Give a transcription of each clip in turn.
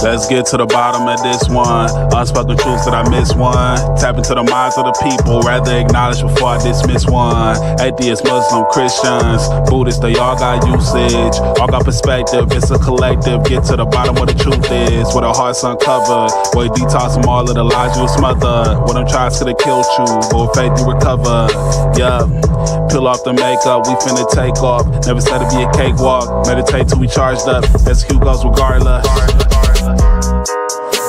Let's get to the bottom of this one. Unspoken truths that I miss one. Tap into the minds of the people, rather acknowledge before I dismiss one. Atheists, Muslim, Christians, Buddhists, they all got usage, all got perspective. It's a collective. Get to the bottom of the truth is, with our hearts uncovered. Boy, detox from all of the lies you smothered. When them tries could have killed you, but with faith you recover. Yeah, peel off the makeup, we finna take off. Never said it'd be a cakewalk. Meditate till we charged up. Execute goes regardless.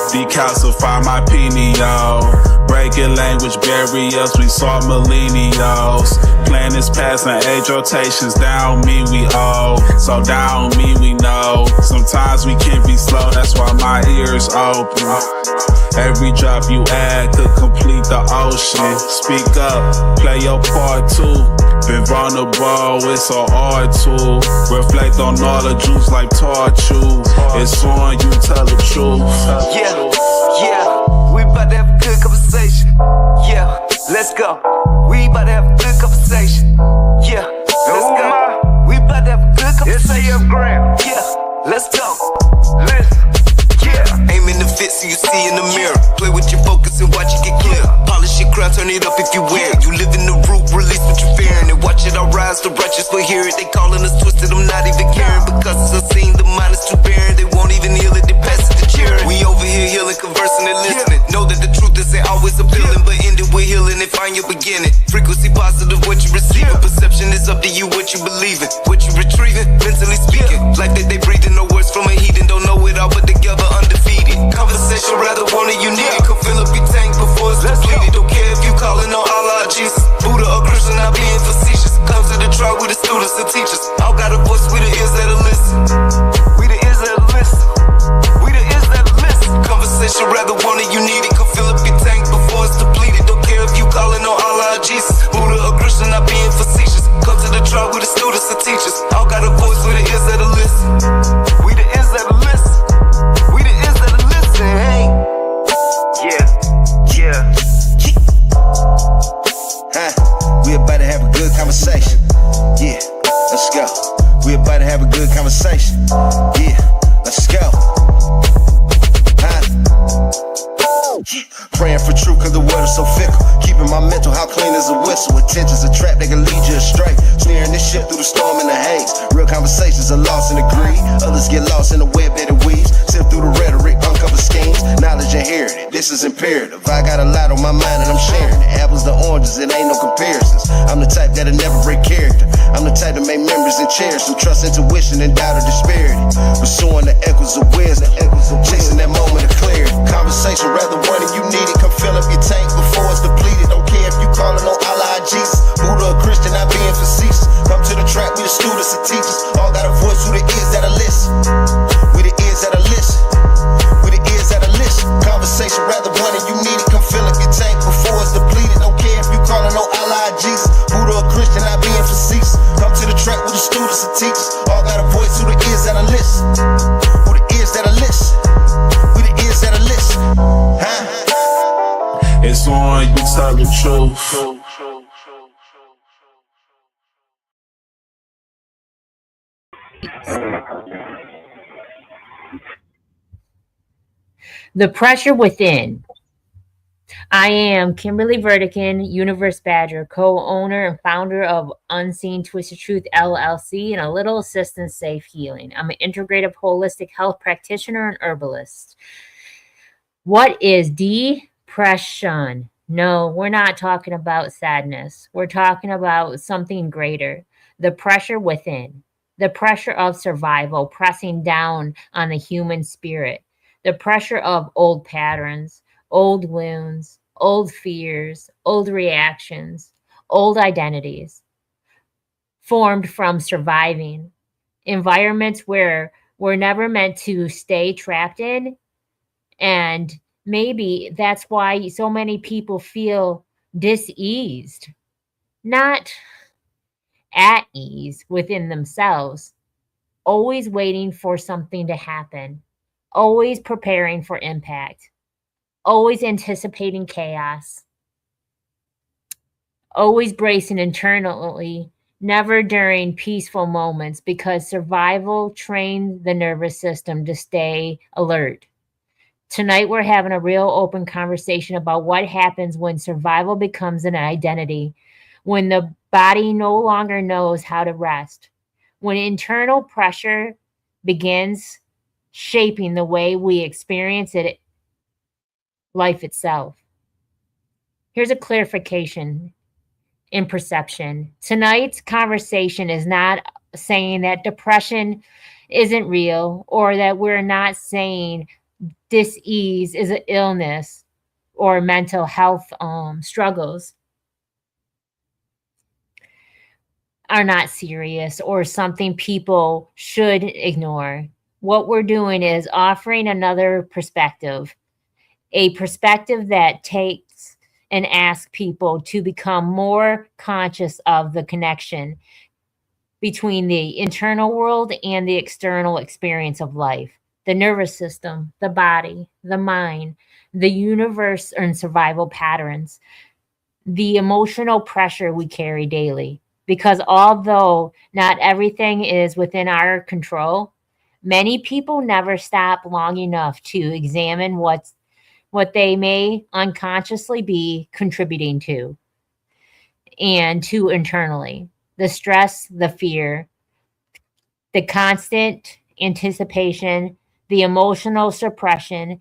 Decalcify my pineal, breaking language barriers, we saw millennials. Planets passing age rotations, down me we owe, so down me we know. Sometimes we can be slow, that's why my ears open. Every drop you add could complete the ocean. Speak up, play your part too. Been vulnerable, it's so hard to reflect on all the juice like torture. It's on you, tell the truth. Yeah, we about to have a good conversation. Yeah, let's go. We about to have a good conversation. Yeah, let's go. We about to have a good conversation. Yeah, let's go. Listen. Yeah, aim in the fit so you see in the mirror. Play with your focus and watch it get clear. Polish your crown, turn it up if you wear it. You live in the root, release what you're fearing, and watch it all rise. The righteous will hear it. They calling us twisted, I'm not even caring, because it's unseen. The mind is too barren. They won't even heal it. They pass it to cheering. We over here healing, conversing and listening. Know that the truth isn't always appealing, but end it with healing and find your beginning. Frequency positive, what you receiving. Perception is up to you, what you believing, what you retrieving, mentally speaking. Life that they breathing, no words from a heathen. Don't know it all, but together undefeated. Conversation, rather want it, you need it. Come fill up your tank before it's depleted. Don't care if you calling on Allah, Jesus, Buddha or Christian, not being facetious. Come to the trial with the students and teachers. All got a voice, we the ears that'll listen. We the ears that'll listen. We the ears that'll listen. Conversation, rather want it, you need it. Come fill up your tank before it's depleted. Don't care if you calling on Allah, Jesus, Buddha or Christian, not being facetious. Come to the trial with the students and teachers. All got a voice, we the ears that'll listen. We the ears that'll listen. We the ears that'll listen. Hey. Yeah. We about to have a good conversation. Yeah, let's go. We about to have a good conversation. Yeah, let's go. Praying for truth cause the world is so fickle. Keeping my mental how clean as a whistle. Attention's a trap, they can lead you astray. Steering this ship through the storm and the haze. Real conversations are lost in the greed. Others get lost in the web that it weaves. Sift through the rhetoric, uncover schemes. Knowledge inherited, this is imperative. I got a lot on my mind and I'm sharing it. Apples to oranges, it ain't no comparisons. I'm the type that'll never break character. I'm the type to make memories and cherish them. Trust intuition and doubt or disparity. Pursuing the echoes of wisdom. Chasing that moment of clarity. Conversation rather one and you need it. Come fill up your tank before it's depleted. Don't care if you calling on Allah or Jesus, Buddha or Christian, not being facetious. Come to the track with the students and teachers. All got a voice who the ears that'll listen. We the ears that'll listen. We the ears that'll listen. Conversation rather one and you need it. Come fill up your tank before it's depleted. Don't care if you calling on Allah or Jesus, Buddha or Christian, not being facetious. Come to the track with the students and teachers. All got a voice who the ears that'll listen. Who the ears that'll listen. We the ears that'll listen. It's on you, tell the truth. The pressure within. I am Kimberly Vertican, Universe Badger, co-owner and founder of Unseen Twisted Truth LLC and a Little Assistance Safe Healing. I'm an integrative holistic health practitioner and herbalist. What is depression? No, we're not talking about sadness. We're talking about something greater. The pressure within. The pressure of survival pressing down on the human spirit. The pressure of old patterns, old wounds, old fears, old reactions, old identities formed from surviving environments where we're never meant to stay trapped in. And maybe that's why so many people feel diseased, not at ease within themselves, always waiting for something to happen, always preparing for impact, always anticipating chaos, always bracing internally, never during peaceful moments, because survival trains the nervous system to stay alert, Tonight, we're having a real open conversation about what happens when survival becomes an identity, when the body no longer knows how to rest, when internal pressure begins shaping the way we experience it, life itself. Here's a clarification in perception. Tonight's conversation is not saying that depression isn't real or that we're not saying dis-ease is an illness or mental health struggles are not serious or something people should ignore. What we're doing is offering another perspective, a perspective that takes and asks people to become more conscious of the connection between the internal world and the external experience of life, the nervous system, the body, the mind, the universe and survival patterns, the emotional pressure we carry daily. Because although not everything is within our control, many people never stop long enough to examine what they may unconsciously be contributing to and to internally. The stress, the fear, the constant anticipation, the emotional suppression,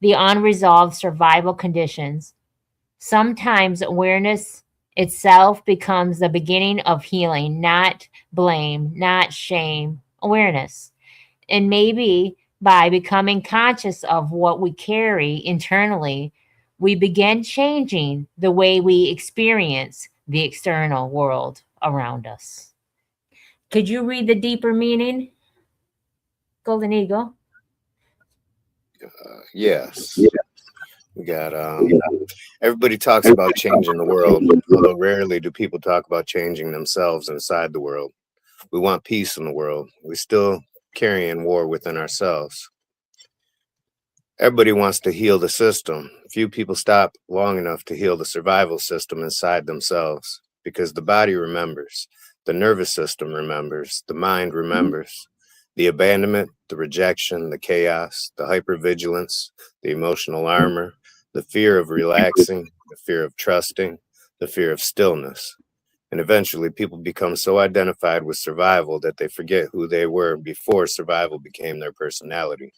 the unresolved survival conditions. Sometimes awareness itself becomes the beginning of healing, not blame, not shame, awareness. And maybe by becoming conscious of what we carry internally, we begin changing the way we experience the external world around us. Could you read the deeper meaning, Golden Eagle? Yes. We got everybody talks about changing the world, although rarely do people talk about changing themselves inside the world. We want peace in the world. We still carrying war within ourselves. Everybody wants to heal the system. Few people stop long enough to heal the survival system inside themselves because the body remembers, the nervous system remembers, the mind remembers. The abandonment, the rejection, the chaos, the hypervigilance, the emotional armor, the fear of relaxing, the fear of trusting, the fear of stillness. And eventually people become so identified with survival that they forget who they were before survival became their personality.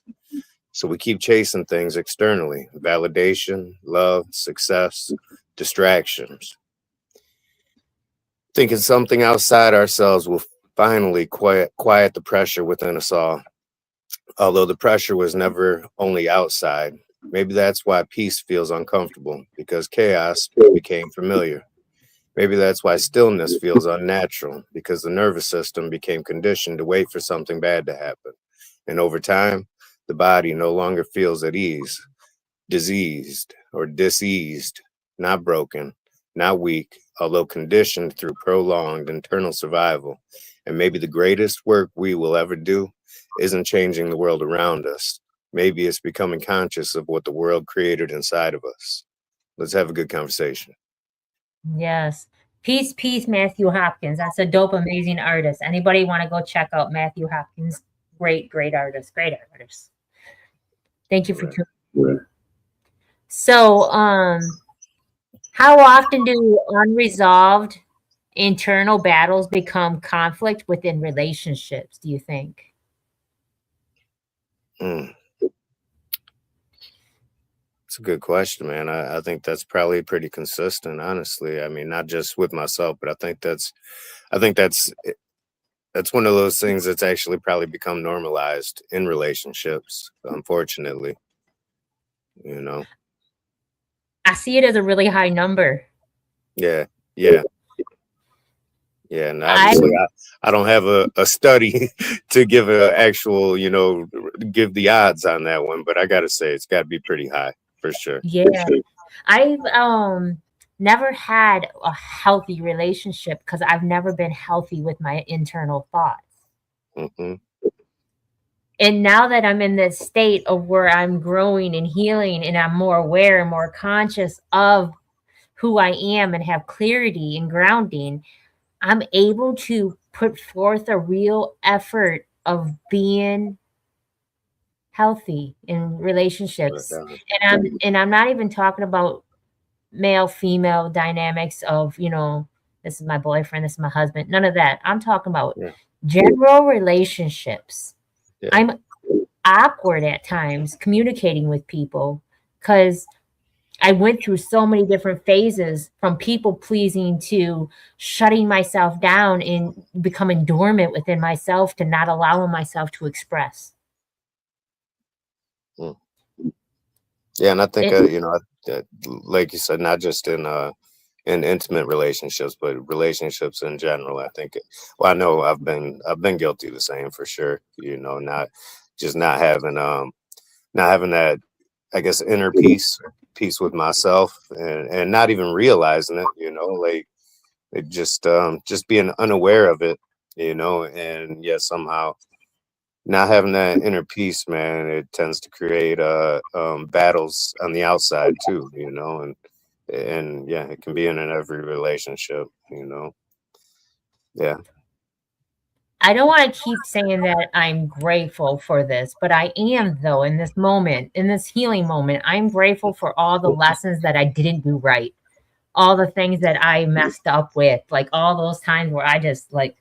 So we keep chasing things externally: validation, love, success, distractions, thinking something outside ourselves will finally quiet the pressure within us all. Although the pressure was never only outside, maybe that's why peace feels uncomfortable, because chaos became familiar. Maybe that's why stillness feels unnatural, because the nervous system became conditioned to wait for something bad to happen. And over time, the body no longer feels at ease, diseased or diseased, not broken, not weak, although conditioned through prolonged internal survival. And maybe the greatest work we will ever do isn't changing the world around us. Maybe it's becoming conscious of what the world created inside of us. Let's have a good conversation. Yes. Peace, peace, Matthew Hopkins. That's a dope, amazing artist. Anybody want to go check out Matthew Hopkins? Great, great artist. Great artist. Thank you for tuning in. So, how often do unresolved internal battles become conflict within relationships, do you think? Mm, it's a good question, man. I think that's probably pretty consistent, honestly. I mean, not just with myself, but I think that's one of those things that's actually probably become normalized in relationships, unfortunately, you know. I see it as a really high number. Yeah, yeah. Yeah, and I obviously I don't have a study to give a actual, give the odds on that one, but I gotta say it's gotta be pretty high for sure. Yeah. I've never had a healthy relationship because I've never been healthy with my internal thoughts. Hmm. And now that I'm in this state of where I'm growing and healing and I'm more aware and more conscious of who I am and have clarity and grounding, I'm able to put forth a real effort of being healthy in relationships. down. And I'm not even talking about male female dynamics of, this is my boyfriend, this is my husband, none of that. I'm talking about Yeah. general relationships. Yeah. I'm awkward at times communicating with people because I went through so many different phases, from people pleasing to shutting myself down and becoming dormant within myself to not allowing myself to express. Mm. Yeah, and I think It, like you said, not just in intimate relationships, but relationships in general. I think, well, I know I've been guilty of the same for sure. Not just not having that, I guess, inner peace with myself, and not even realizing it. Like it just being unaware of it. And yet somehow not having that inner peace, man, it tends to create battles on the outside too. And yeah, it can be in every relationship. Yeah, I don't want to keep saying that I'm grateful for this, but I am, though, in this moment, in this healing moment. I'm grateful for all the lessons that I didn't do right, all the things that I messed up with, like all those times where I just like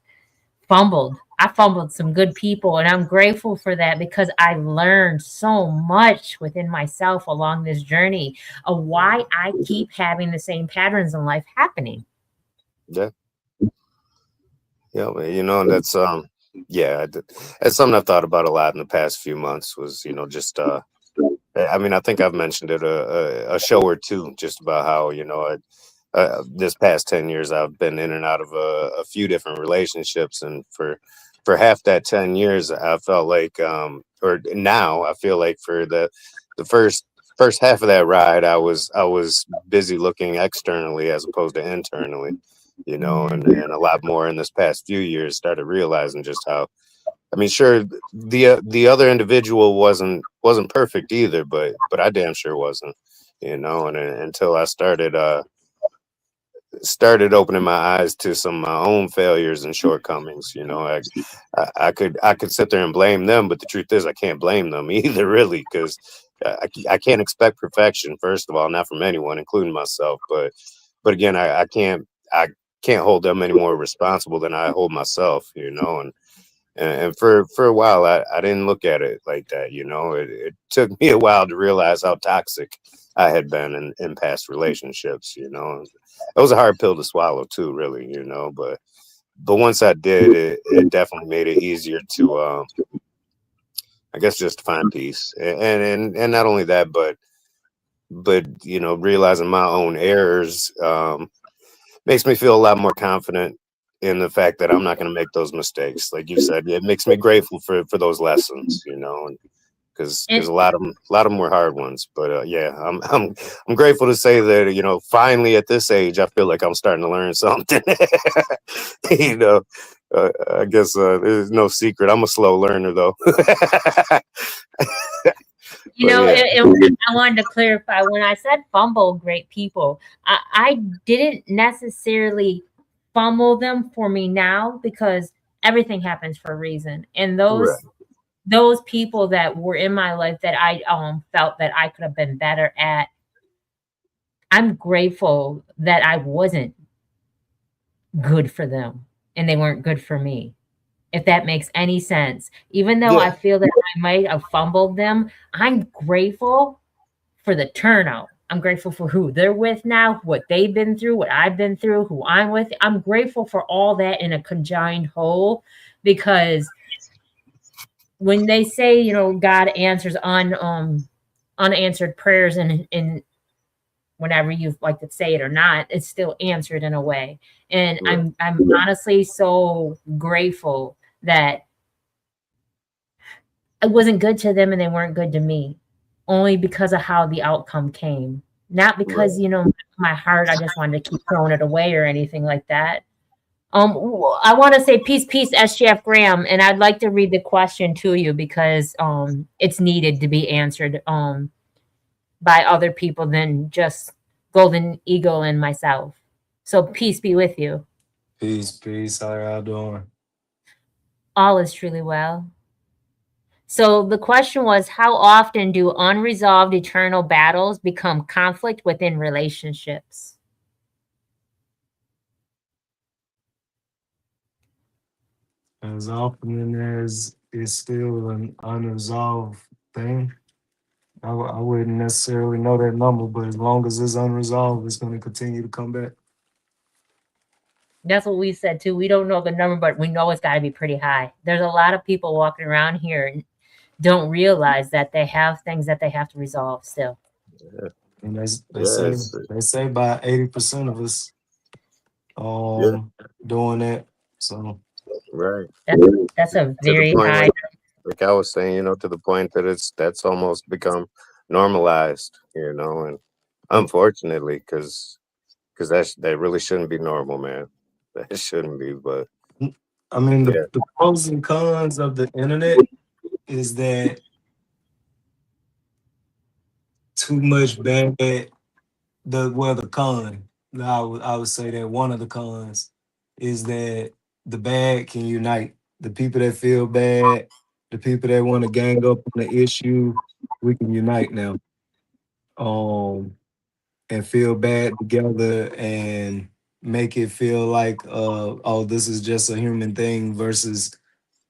fumbled. I fumbled some good people, and I'm grateful for that because I learned so much within myself along this journey of why I keep having the same patterns in life happening. yeah, yeah. But, and yeah, that's something I've thought about a lot in the past few months. Was just I mean, I think I've mentioned it a show or two, just about how this past 10 years I've been in and out of a few different relationships, and for half that 10 years I felt like or now I feel like for the first half of that ride I was busy looking externally as opposed to internally, and a lot more in this past few years started realizing just how, I mean, sure, the other individual wasn't perfect either, but I damn sure wasn't, and until I started opening my eyes to some of my own failures and shortcomings. I could sit there and blame them, but the truth is I can't blame them either, really, because I can't expect perfection, first of all, not from anyone, including myself. But again, I can't hold them any more responsible than I hold myself. And for a while I didn't look at it like that. It took me a while to realize how toxic I had been in past relationships. It was a hard pill to swallow too, really. But once I did, it definitely made it easier to I guess just to find peace. And not only that, but realizing my own errors makes me feel a lot more confident in the fact that I'm not going to make those mistakes. Like you said, it makes me grateful for those lessons, because And a lot of them were hard ones. But yeah, I'm grateful to say that finally at this age I feel like I'm starting to learn something. you know, I guess there's no secret. I'm a slow learner though. But yeah, I wanted to clarify when I said fumble great people, I didn't necessarily fumble them for me now because everything happens for a reason. And right. those people that were in my life that I felt that I could have been better at, I'm grateful that I wasn't good for them and they weren't good for me. If that makes any sense. Even though I Yeah, feel that I might have fumbled them, I'm grateful for the turnout. I'm grateful for who they're with now, what they've been through, what I've been through, who I'm with. I'm grateful for all that in a conjoined whole because when they say, God answers unanswered prayers and whenever you like to say it or not, it's still answered in a way. And right. I'm honestly so grateful that I wasn't good to them and they weren't good to me, only because of how the outcome came. Not because, Right. my heart, I just wanted to keep throwing it away or anything like that. I want to say peace, SGF Graham, and I'd like to read the question to you because it's needed to be answered by other people than just Golden Eagle and myself. So peace be with you. Peace, peace. How y'all doing? All is truly well. So the question was, how often do unresolved eternal battles become conflict within relationships? As often as it's still an unresolved thing, I wouldn't necessarily know that number, but as long as it's unresolved, it's going to continue to come back. That's what we said too. We don't know the number, but we know it's got to be pretty high. There's a lot of people walking around here and don't realize that they have things that they have to resolve still. And Yeah, they say about 80% of us yeah, doing that. So right. That's a To the very point, high. like I was saying, to the point that that's almost become normalized, and unfortunately, because that really shouldn't be normal, man. That shouldn't be, but I mean, yeah, the pros and cons of the internet is that too much bad. The con, I would say that one of the cons is that the bad can unite. The people that feel bad, the people that want to gang up on the issue, we can unite now. And feel bad together and make it feel like oh, this is just a human thing versus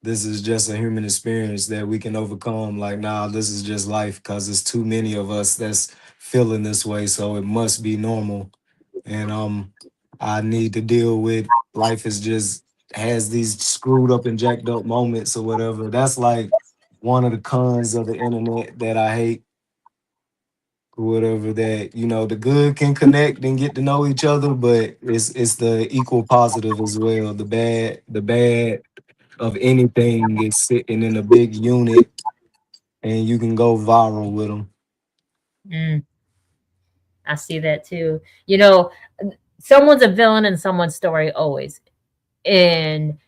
this is just a human experience that we can overcome. Like, nah, this is just life because there's too many of us that's feeling this way, so it must be normal. And I need to deal with life is just has these screwed up and jacked up moments or whatever. That's like one of the cons of the internet that I hate or whatever, that the good can connect and get to know each other, but it's the equal positive as well. The bad of anything is sitting in a big unit and you can go viral with them. Mm, I see that too. Someone's a villain in someone's story always. And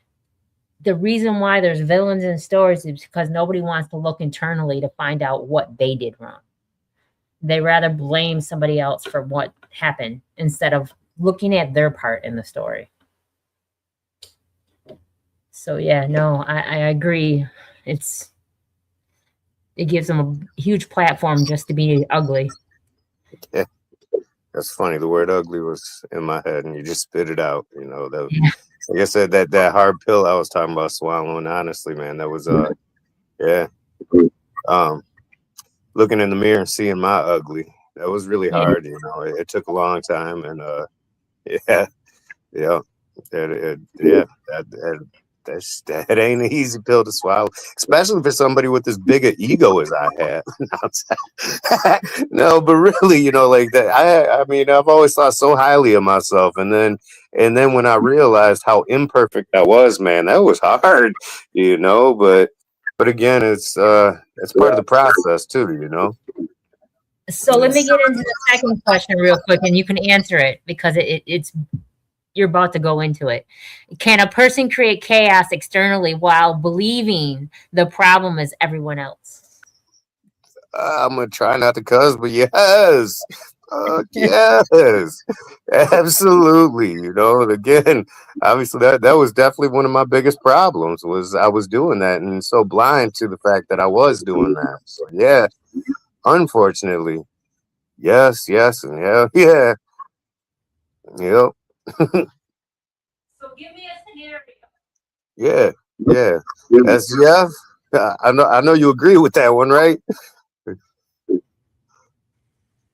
the reason why there's villains in stories is because nobody wants to look internally to find out what they did wrong. They rather blame somebody else for what happened instead of looking at their part in the story. So yeah, no, I agree. It gives them a huge platform just to be ugly. yeah. That's funny. The word ugly was in my head, and you just spit it out. That, Yeah. like I said, that hard pill I was talking about swallowing. Honestly, man, that was yeah. Um, Looking in the mirror and seeing my ugly. That was really Yeah. hard. It took a long time, and yeah, yeah, yeah. That ain't an easy pill to swallow, especially for somebody with as big an ego as I have. No, but really, like that. I mean, I've always thought so highly of myself, and then when I realized how imperfect I was, man, that was hard. But again, it's part of the process too. So let me get into the second question real quick, and you can answer it because it's you're about to go into it. Can a person create chaos externally while believing the problem is everyone else? I'm gonna try not to cuss, but yes, yes, absolutely. Again, obviously that was definitely one of my biggest problems was I was doing that and so blind to the fact that I was doing that. So yeah, unfortunately, yes, yes, and yeah, yeah, yep, So give me a scenario. yeah, yeah. That's yeah. I know you agree with that one, right?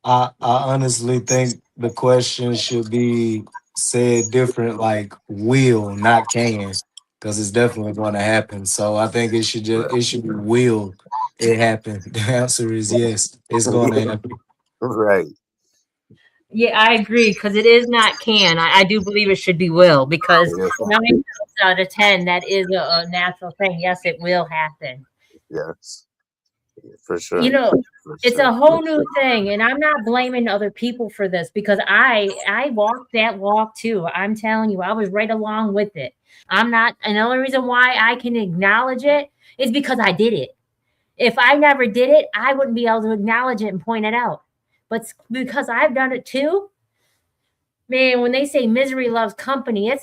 I honestly think the question should be said different, like will, not can, because it's definitely going to happen. So I think it should be will it happen. The answer is yes, it's going to happen. Right. Yeah, I agree because it is not can. I do believe it should be will because Yes, 9 times out of 10, that is a natural thing. Yes, it will happen. yes, for You sure, know, for it's sure. a whole new thing, and I'm not blaming other people for this because I walked that walk too. I'm telling you, I was right along with it. I'm not, and the only reason why I can acknowledge it is because I did it. If I never did it, I wouldn't be able to acknowledge it and point it out. But because I've done it too, man, when they say misery loves company, it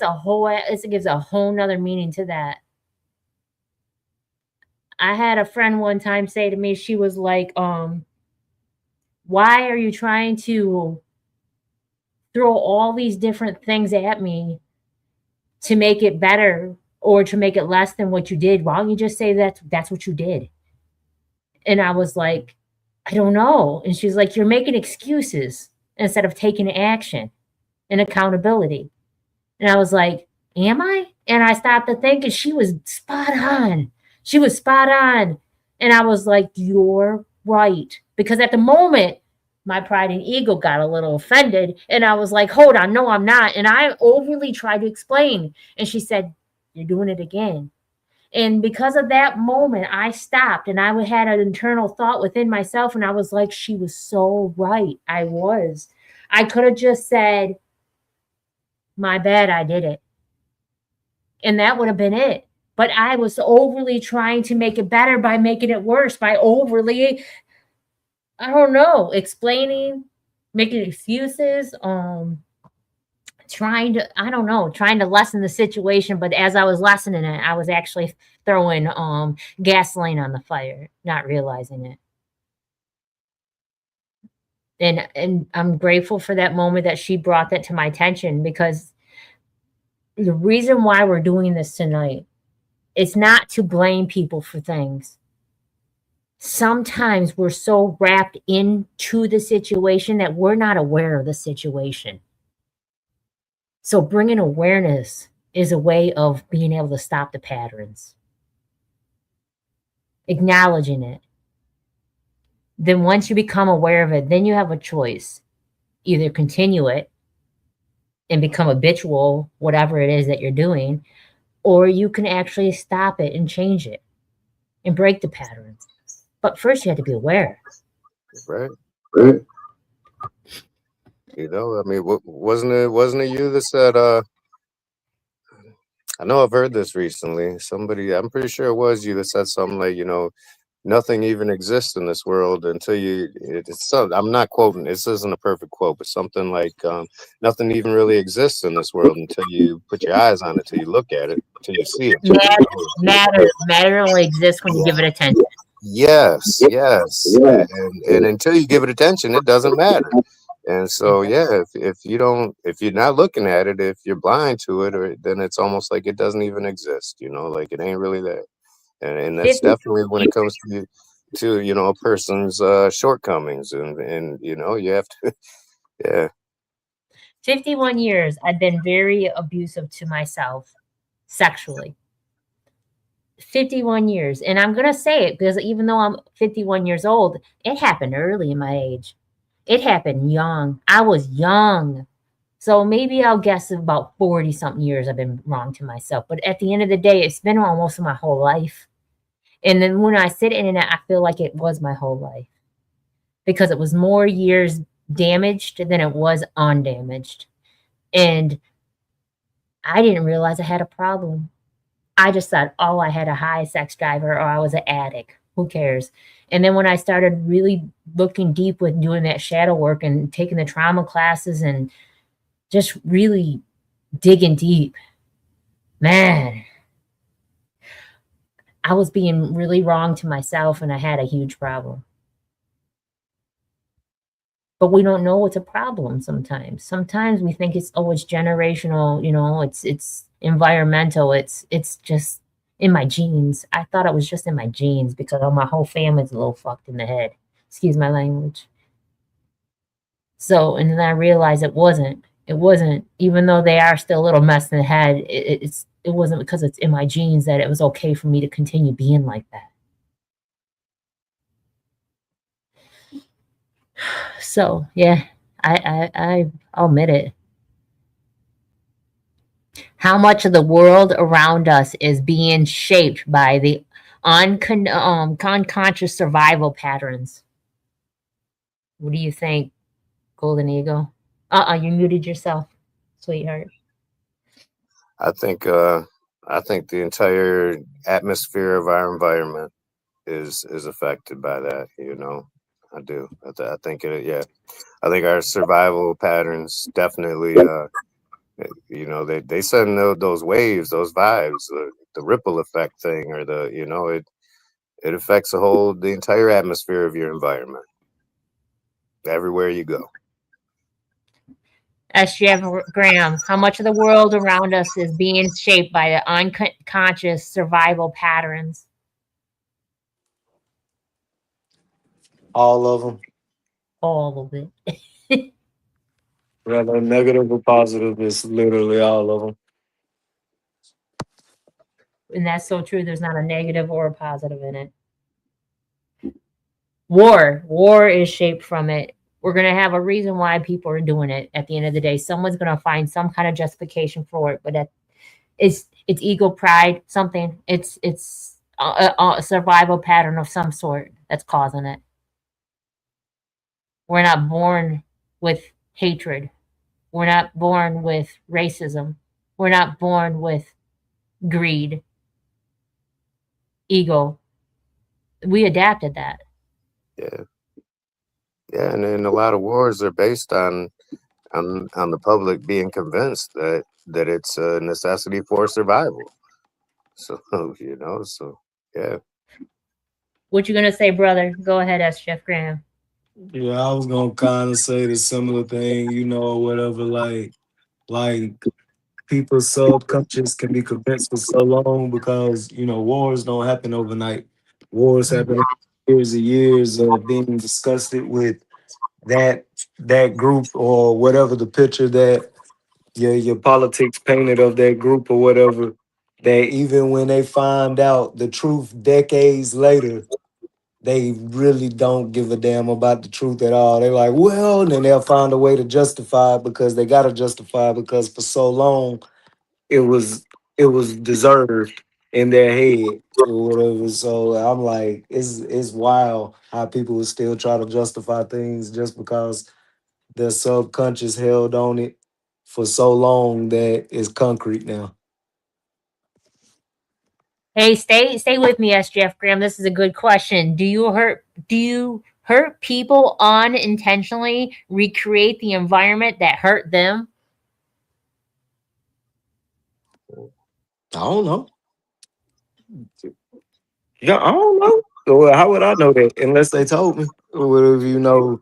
gives a whole nother meaning to that. I had a friend one time say to me, she was like, why are you trying to throw all these different things at me to make it better or to make it less than what you did? Why don't you just say that's what you did? And I was like, I don't know. And she's like, you're making excuses instead of taking action and accountability. And I was like, am I? And I stopped to think, and she was spot on. She was spot on. And I was like, you're right. Because at the moment, my pride and ego got a little offended. And I was like, hold on, no, I'm not. And I overly tried to explain. And she said, you're doing it again. And because of that moment, I stopped and I had an internal thought within myself. And I was like, she was so right. I was. I could have just said, my bad, I did it. And that would have been it. But I was overly trying to make it better by making it worse, by overly, I don't know, explaining, making excuses, trying to, I don't know, trying to lessen the situation. But as I was lessening it, I was actually throwing gasoline on the fire, not realizing it. And I'm grateful for that moment that she brought that to my attention, because the reason why we're doing this tonight, it's not to blame people for things. Sometimes we're so wrapped into the situation that we're not aware of the situation. So bringing awareness is a way of being able to stop the patterns, acknowledging it. Then once you become aware of it, then you have a choice. Either continue it and become habitual, whatever it is that you're doing, or you can actually stop it and change it and break the patterns. But first you have to be aware. Right. You know, I mean, wasn't it you that said, I know I've heard this recently. Somebody, I'm pretty sure it was you that said something like, nothing even exists in this world until it's some, I'm not quoting, this isn't a perfect quote, but something like, nothing even really exists in this world until you put your eyes on it, till you look at it, till you see it. Matter only exists when you give it attention. Yes. And until you give it attention, it doesn't matter. And so, yeah, if you're not looking at it, if you're blind to it, or then it's almost like it doesn't even exist, like it ain't really there. And that's definitely when it comes to a person's shortcomings, and you have to, yeah. 51 years, I've been very abusive to myself sexually. 51 years. And I'm going to say it because even though I'm 51 years old, it happened early in my age. It happened young. I was young. So maybe I'll guess about 40 something years I've been wrong to myself. But at the end of the day, it's been almost my whole life. And then when I sit in it, I feel like it was my whole life, because it was more years damaged than it was undamaged. And I didn't realize I had a problem. I just thought, oh, I had a high sex drive, or I was an addict. Who cares? And then when I started really looking deep with doing that shadow work and taking the trauma classes and just really digging deep, man, I was being really wrong to myself, and I had a huge problem. But we don't know it's a problem sometimes. Sometimes we think it's generational, it's environmental, it's just in my genes. I thought it was just in my genes because my whole family's a little fucked in the head. Excuse my language. So, and then I realized it wasn't, even though they are still a little messed in the head, it wasn't because it's in my genes that it was okay for me to continue being like that. So yeah, I'll admit it. How much of the world around us is being shaped by the unconscious survival patterns? What do you think, Golden Eagle? You muted yourself, sweetheart. I think the entire atmosphere of our environment is affected by that. I do. I think it. Yeah, I think our survival patterns definitely. They send those waves, those vibes, the ripple effect thing, or It affects the entire atmosphere of your environment. Everywhere you go. SGF Graham, how much of the world around us is being shaped by the unconscious survival patterns? All of them, All of it. whether negative or positive, it's literally all of them. And that's so true. There's not a negative or a positive in it. War is shaped from it. We're going to have a reason why people are doing it at the end of the day. Someone's going to find some kind of justification for it, but it's ego, pride, something. It's a survival pattern of some sort that's causing it. We're not born with hatred. We're not born with racism. We're not born with greed, ego. We adapted that. Yeah. Yeah, and then a lot of wars are based on the public being convinced that it's a necessity for survival. So so yeah. What you gonna say, brother? Go ahead, S. Jeff Graham. Yeah, I was gonna kind of say the similar thing, or whatever. Like people's subconscious can be convinced for so long because wars don't happen overnight. Wars happen years and years of being disgusted with that group or whatever the picture that your politics painted of that group or whatever. That even when they find out the truth decades later, they really don't give a damn about the truth at all. They're like, well, and then they'll find a way to justify it because they gotta justify it because for so long it was deserved in their head or whatever. So I'm like, it's wild how people will still try to justify things just because their subconscious held on it for so long that it's concrete now. Hey, stay with me, S. Jeff Graham. This is a good question. Do you hurt people unintentionally? Recreate the environment that hurt them? I don't know. Yeah, I don't know. Well, how would I know that unless they told me? Or whatever,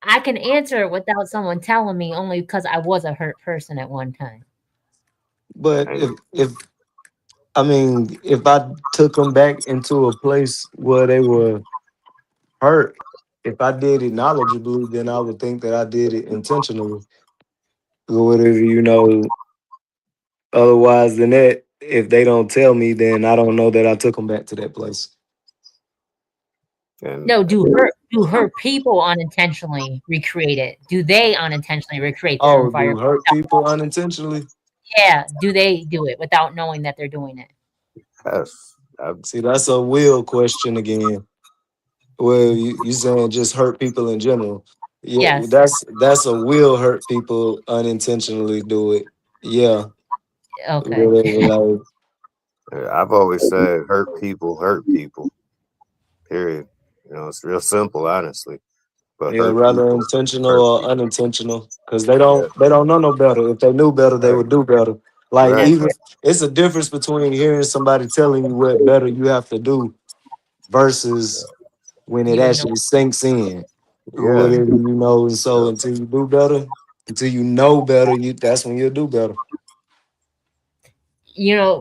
I can answer it without someone telling me, only because I was a hurt person at one time. But And if I took them back into a place where they were hurt, if I did it knowledgeably, then I would think that I did it intentionally. Or whatever, Otherwise than that, if they don't tell me, then I don't know that I took them back to that place. and No, do hurt people unintentionally recreate it? Do they unintentionally recreate their Oh, do environment? hurt people unintentionally? Yeah, do they do it without knowing that they're doing it? yes, See, that's a will question again. Well, you saying just hurt people in general. Yeah, Yes. that's a will hurt people unintentionally do it. Yeah. Okay. Whatever, like, I've always said hurt people. Period. It's real simple, honestly. But yeah, hurt rather people, intentional hurt or people. unintentional. Because they Yeah, don't know no better. If they knew better, they right, would do better. Like right. That's even right. it's a difference between hearing somebody telling you what better you have to do versus when it You know, actually sinks in. Yeah, Whatever and so yeah. until you do better, until you know better, that's when you'll do better.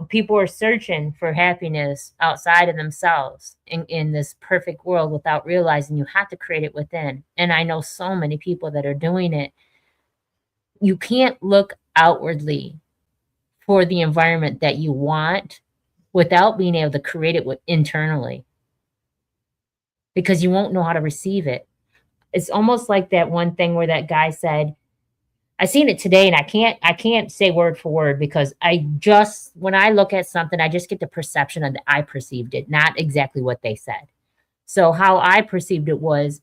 people are searching for happiness outside of themselves in this perfect world without realizing you have to create it within. And I know so many people that are doing it. You can't look outwardly for the environment that you want without being able to create it internally, because you won't know how to receive it. It's almost like that one thing where that guy said, I seen it today, and I can't say word for word because when I look at something, I just get the perception of that I perceived it, not exactly what they said. So how I perceived it was,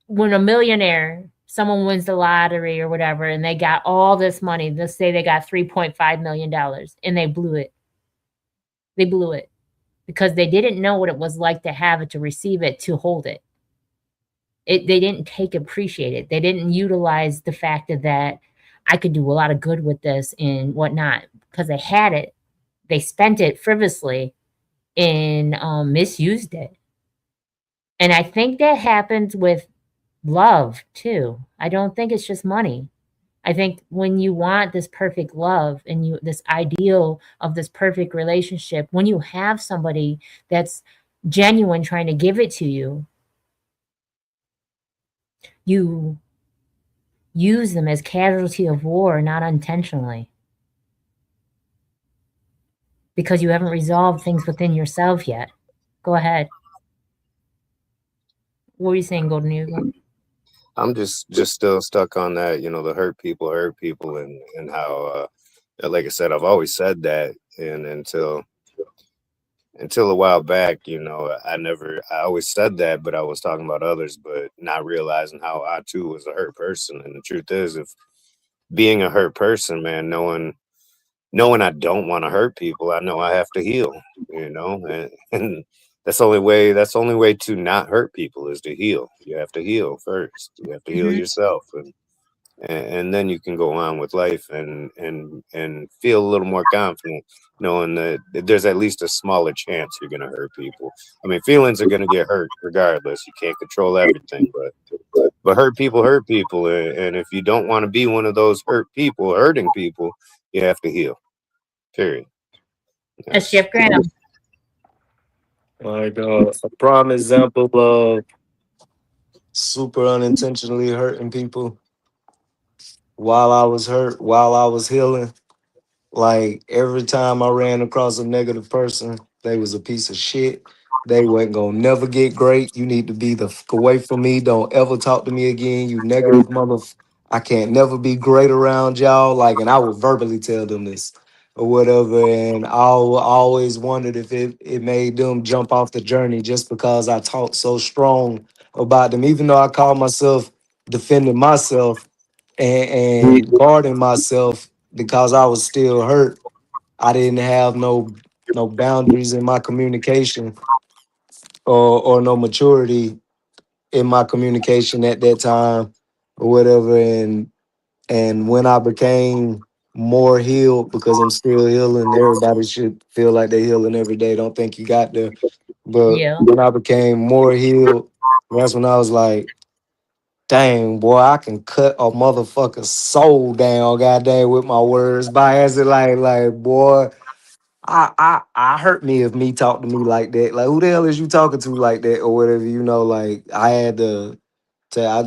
when a millionaire, someone wins the lottery or whatever, and they got all this money, let's say they got $3.5 million, and they blew it. They blew it because they didn't know what it was like to have it, to receive it, to hold it. They didn't appreciate it. They didn't utilize the fact that I could do a lot of good with this and whatnot, because they had it. They spent it frivolously and misused it. And I think that happens with love too. I don't think it's just money. I think when you want this perfect love and you this ideal of this perfect relationship, when you have somebody that's genuine trying to give it to you, you use them as casualty of war, not intentionally, because you haven't resolved things within yourself yet. Go ahead. What were you saying, Golden Eagle? I'm just still stuck on that, the hurt people, and how, like I said, I've always said that, and until a while back, I always said that, but I was talking about others, but not realizing how I too was a hurt person. And the truth is, if being a hurt person, man, knowing I don't want to hurt people, I know I have to heal, and that's the only way to not hurt people is to heal. You have to heal first. You have to heal Mhm. yourself, and then you can go on with life and feel a little more confident knowing that there's at least a smaller chance you're going to hurt people. I mean, feelings are going to get hurt regardless. You can't control everything, but hurt people, and if you don't want to be one of those hurt people hurting people, you have to heal, period. That's Yes. Chef Graham. Like a prime example of super unintentionally hurting people while I was hurt, while I was healing. Like every time I ran across a negative person, they was a piece of shit. They wasn't gonna never get great. You need to be the fuck away from me. Don't ever talk to me again. You negative mother. I can't never be great around y'all. Like, and I would verbally tell them this or whatever. And always wondered if it made them jump off the journey just because I talked so strong about them. Even though I called myself defending myself and guarding myself because I was still hurt. I didn't have no boundaries in my communication or no maturity in my communication at that time or whatever. And when I became more healed, because I'm still healing, everybody should feel like they're healing every day. Don't think you got there. But Yeah. when I became more healed, that's when I was like, dang, boy, I can cut a motherfucker's soul down, goddamn, with my words. By as it like, boy, I hurt me if me talk to me like that. Like, who the hell is you talking to like that or whatever? Like, I had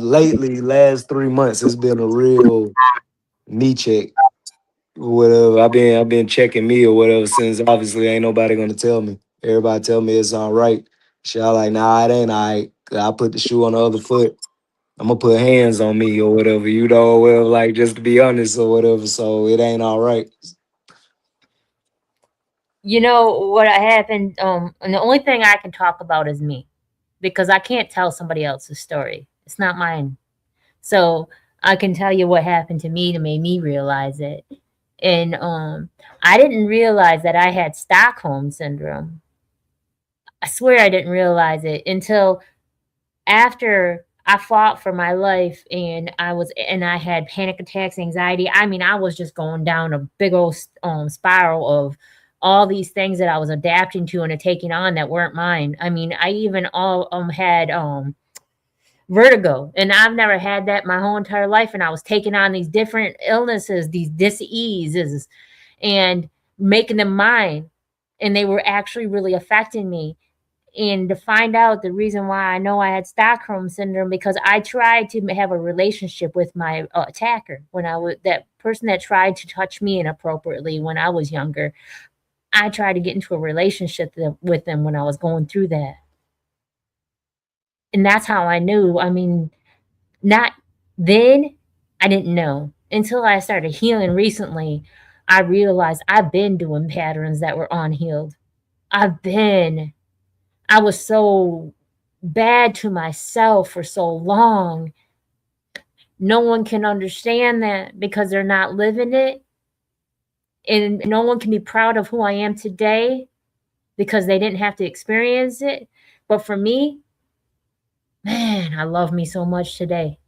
lately, last 3 months, it's been a real me check. Whatever. I've been checking me or whatever since obviously ain't nobody gonna tell me. Everybody tell me it's all right. Shit, I like, nah, it ain't all right. I put the shoe on the other foot. I'm gonna put hands on me or whatever, whatever, like just to be honest or whatever. So it ain't all right. You know what happened? And the only thing I can talk about is me, because I can't tell somebody else's story. It's not mine. So I can tell you what happened to me to make me realize it. And I didn't realize that I had Stockholm syndrome. I swear I didn't realize it until after I fought for my life and I had panic attacks, anxiety. I mean, I was just going down a big old spiral of all these things that I was adapting to and taking on that weren't mine. I mean, I even all had vertigo, and I've never had that my whole entire life, and I was taking on these different illnesses, these diseases, and making them mine, and they were actually really affecting me. And to find out the reason why I know I had Stockholm syndrome, because I tried to have a relationship with my attacker when I was that person that tried to touch me inappropriately when I was younger. I tried to get into a relationship with them when I was going through that. And that's how I knew. I mean, not then, I didn't know. Until I started healing recently, I realized I've been doing patterns that were unhealed. I've been I was so bad to myself for so long. No one can understand that because they're not living it. And no one can be proud of who I am today because they didn't have to experience it. But for me, man, I love me so much today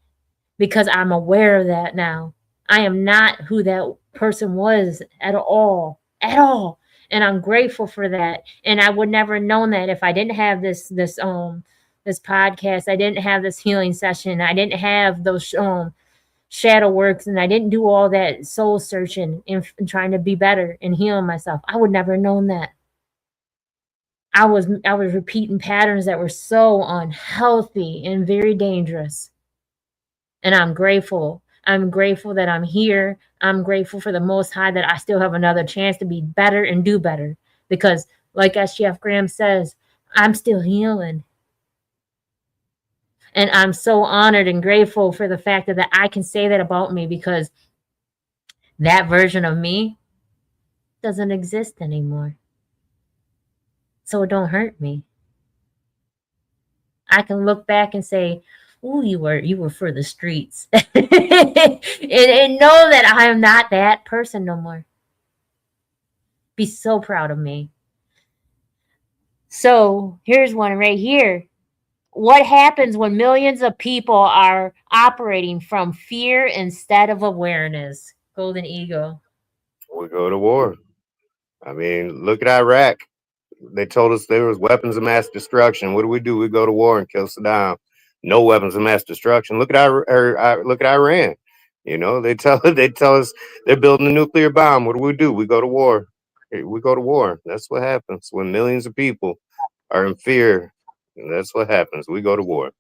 because I'm aware of that now. I am not who that person was at all, at all. And I'm grateful for that. And I would never known that if I didn't have this podcast, I didn't have this healing session, I didn't have those shadow works, and I didn't do all that soul searching and trying to be better and healing myself. I would never known that. I was repeating patterns that were so unhealthy and very dangerous. And I'm grateful. I'm grateful that I'm here. I'm grateful for the Most High that I still have another chance to be better and do better. Because, like SGF Graham says, I'm still healing. And I'm so honored and grateful for the fact that I can say that about me, because that version of me doesn't exist anymore. So it don't hurt me. I can look back and say, "Ooh, you were for the streets," and know that I am not that person no more. Be so proud of me. So here's one right here. What happens when millions of people are operating from fear instead of awareness? Golden Eagle. We go to war. I mean, look at Iraq. They told us there was weapons of mass destruction. What do? We go to war and kill Saddam. No weapons of mass destruction. Look at look at Iran. You know, they tell us they're building a nuclear bomb. What do? We go to war. We go to war. That's what happens when millions of people are in fear. And that's what happens. We go to war,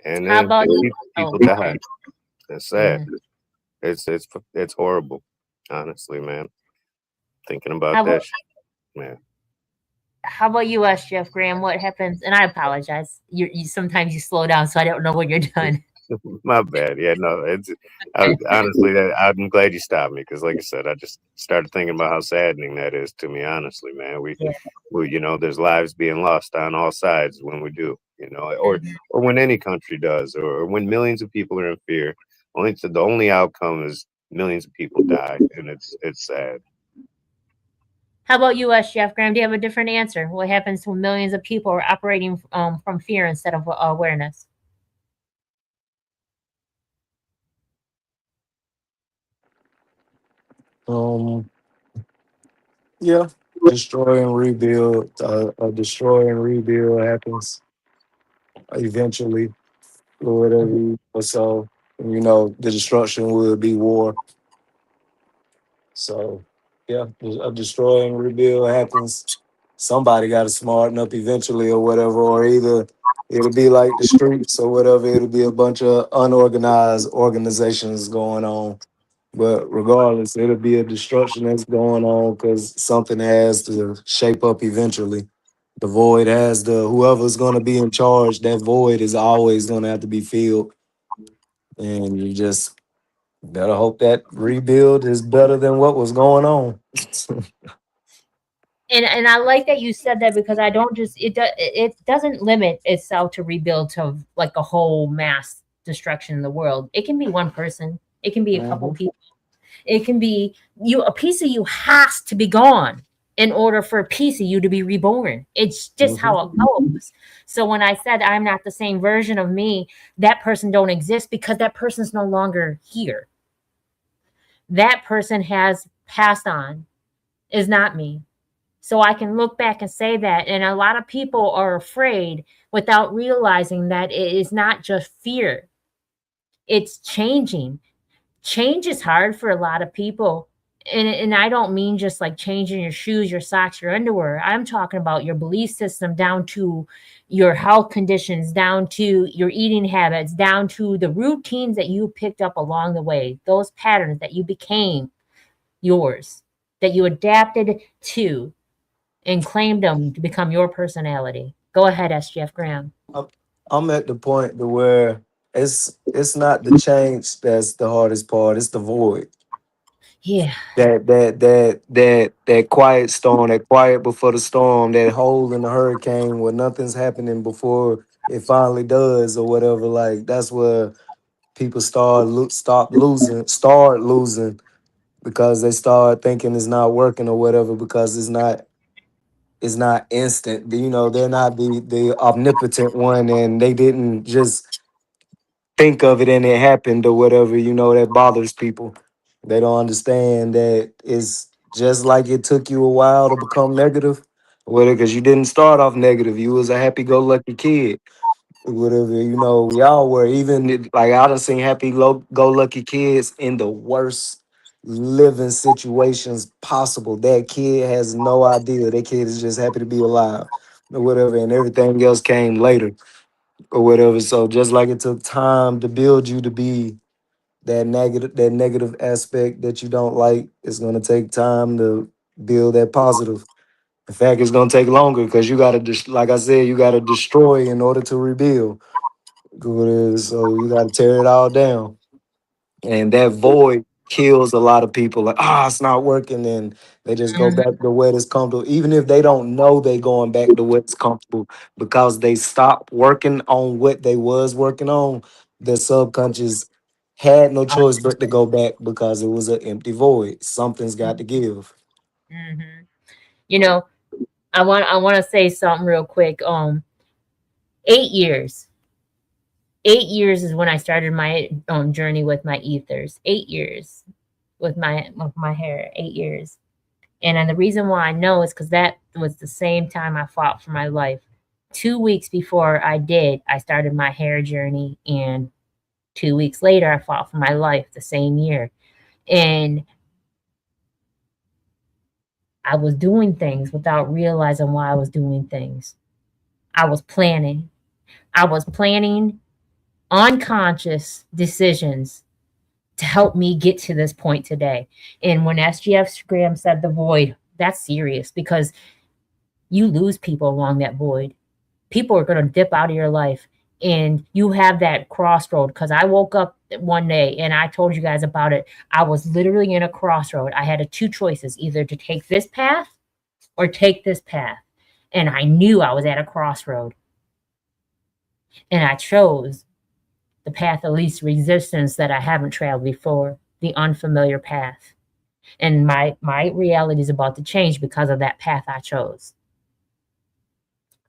and How then about you? people Oh, die. It's sad. yeah. It's horrible. Honestly, man. Thinking How about about that, man. how about you, Jeff Graham? What happens? And I apologize. You sometimes you slow down, so I don't know when you're done. My bad. Yeah, no, honestly, I'm glad you stopped me because, like I said, I just started thinking about how saddening that is to me. Honestly, man, Yeah. there's lives being lost on all sides when we do, Mhm. or when any country does, or when millions of people are in fear. The only outcome is millions of people die, and it's sad. How about you, Jeff Graham? Do you have a different answer? What happens when millions of people are operating from fear instead of awareness? Um, yeah, destroy and rebuild. Destroy and rebuild happens eventually, or whatever. So the destruction will be war. So yeah, a destroy and rebuild happens. Somebody got to smarten up eventually, or whatever, or either it'll be like the streets or whatever. It'll be a bunch of unorganized organizations going on. But regardless, it'll be a destruction that's going on because something has to shape up eventually. The void has the whoever's going to be in charge. That void is always going to have to be filled, and you just better hope that rebuild is better than what was going on. And I like that you said that, because I don't just it doesn't limit itself to rebuild to like a whole mass destruction in the world. It can be one person. It can be a couple Mhm. people. It can be you. A piece of you has to be gone in order for a piece of you to be reborn. It's just Mhm. how it goes. So when I said I'm not the same version of me, that person don't exist because that person's no longer here. That person has passed on. Is not me. So I can look back and say that. And a lot of people are afraid without realizing that it is not just fear, it's changing. Change is hard for a lot of people. And I don't mean just like changing your shoes, your socks, your underwear. I'm talking about your belief system, down to your health conditions, down to your eating habits, down to the routines that you picked up along the way, those patterns that you became yours, that you adapted to and claimed them to become your personality. Go ahead, SGF Graham. I'm I'm at the point to where it's not the change that's the hardest part. It's the void. Yeah. That quiet storm, that quiet before the storm, that hole in the hurricane where nothing's happening before it finally does or whatever. Like that's where people start losing because they start thinking it's not working or whatever because it's not instant. They're not the omnipotent one and they didn't just think of it and it happened or whatever, that bothers people. They don't understand that just like it took you a while to become negative, whether because you didn't start off negative, you was a happy-go-lucky kid, whatever, we all were. Even like I done seen happy-go-lucky kids in the worst living situations possible. That kid has no idea. That kid is just happy to be alive, or whatever, and everything else came later, or whatever. So just like it took time to build you to be that negative aspect that you don't like, it's gonna take time to build that positive. In fact, it's gonna take longer because you gotta like I said, you gotta destroy in order to rebuild. So you gotta tear it all down. And that void kills a lot of people. Like, it's not working, and they just go Mhm. back to where it's comfortable, even if they don't know they going back to what's comfortable because they stopped working on what they was working on. The subconscious had no choice but to go back because it was an empty void. Something's got to give. Mhm. You know, I want to say something real quick. 8 years. 8 years is when I started my journey with my ethers. 8 years with my hair. 8 years. And then the reason why I know is because that was the same time I fought for my life. 2 weeks before I started my hair journey, and 2 weeks later, I fought for my life the same year. And I was doing things without realizing why I was doing things. I was planning. I was planning unconscious decisions to help me get to this point today. And when SGF Graham said the void, that's serious because you lose people along that void. People are going to dip out of your life, and you have that crossroad. Because I woke up one day and I told you guys about it. I was literally in a crossroad. I had two choices, either to take this path or take this path. And I knew I was at a crossroad. And I chose the path of least resistance that I haven't traveled before, the unfamiliar path. And my reality is about to change because of that path I chose.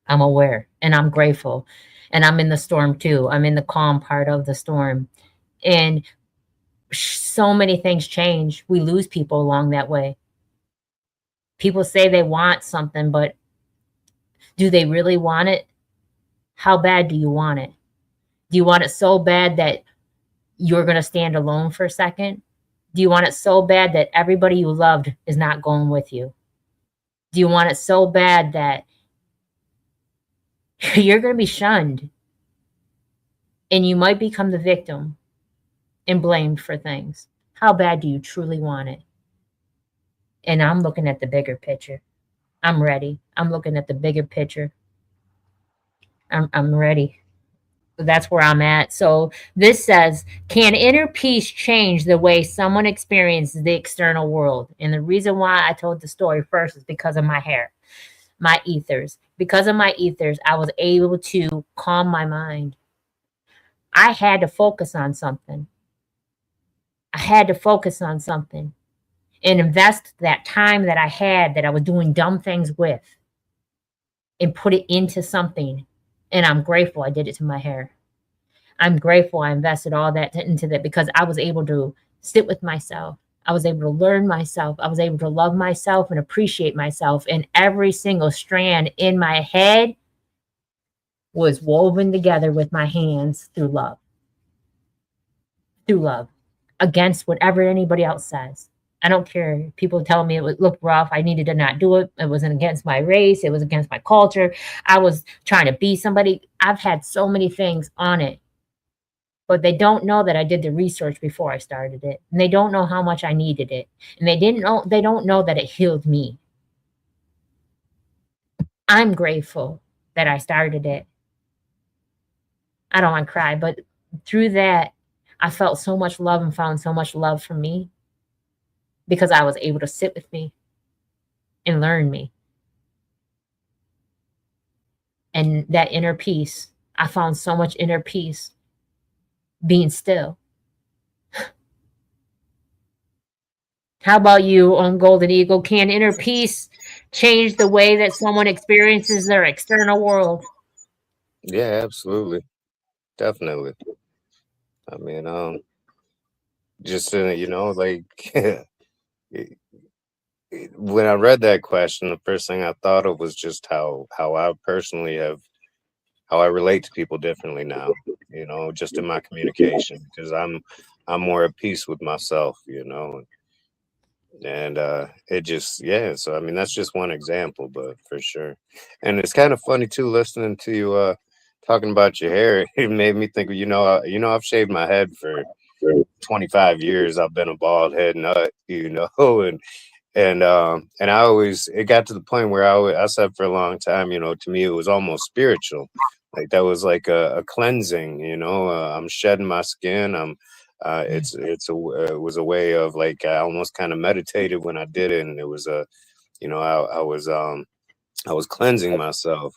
I'm aware and I'm grateful. And I'm in the storm too. I'm in the calm part of the storm. And so many things change. We lose people along that way. People say they want something, but do they really want it? How bad do you want it? Do you want it so bad that you're going to stand alone for a second? Do you want it so bad that everybody you loved is not going with you? Do you want it so bad that you're going to be shunned and you might become the victim and blamed for things? How bad do you truly want it? And I'm looking at the bigger picture. I'm ready. I'm looking at the bigger picture. I'm ready. That's where I'm at. So this says, can inner peace change the way someone experiences the external world? And the reason why I told the story first is because of my hair, my ethers. Because of my ethers, I was able to calm my mind. I had to focus on something. I had to focus on something and invest that time that I had that I was doing dumb things with and put it into something. And I'm grateful I did it to my hair. I'm grateful I invested all that into that because I was able to sit with myself. I was able to learn myself. I was able to love myself and appreciate myself. And every single strand in my head was woven together with my hands through love, against whatever anybody else says. I don't care. People tell me it looked rough. I needed to not do it. It wasn't against my race. It was against my culture. I was trying to be somebody. I've had so many things on it, but they don't know that I did the research before I started it. And they don't know how much I needed it. And they don't know that it healed me. I'm grateful that I started it. I don't want to cry, but through that, I felt so much love and found so much love for me because I was able to sit with me and learn me. And that inner peace, I found so much inner peace being still. How about you on Golden Eagle? Can inner peace change the way that someone experiences their external world? Yeah, absolutely. Definitely. I mean, just like when I read that question, the first thing I thought of was just how I personally have how I relate to people differently now. You know, just in my communication, because I'm more at peace with myself. You know, and it just yeah. So I mean, that's just one example, but for sure. And it's kind of funny too, listening to you talking about your hair. It made me think. I've shaved my head for 25 years. I've been a bald head nut. You know, and I always it got to the point where I said for a long time, to me it was almost spiritual, like that was like a cleansing. I'm shedding my skin. It was a way of like I almost kind of meditated when I did it, and it was a I was cleansing myself.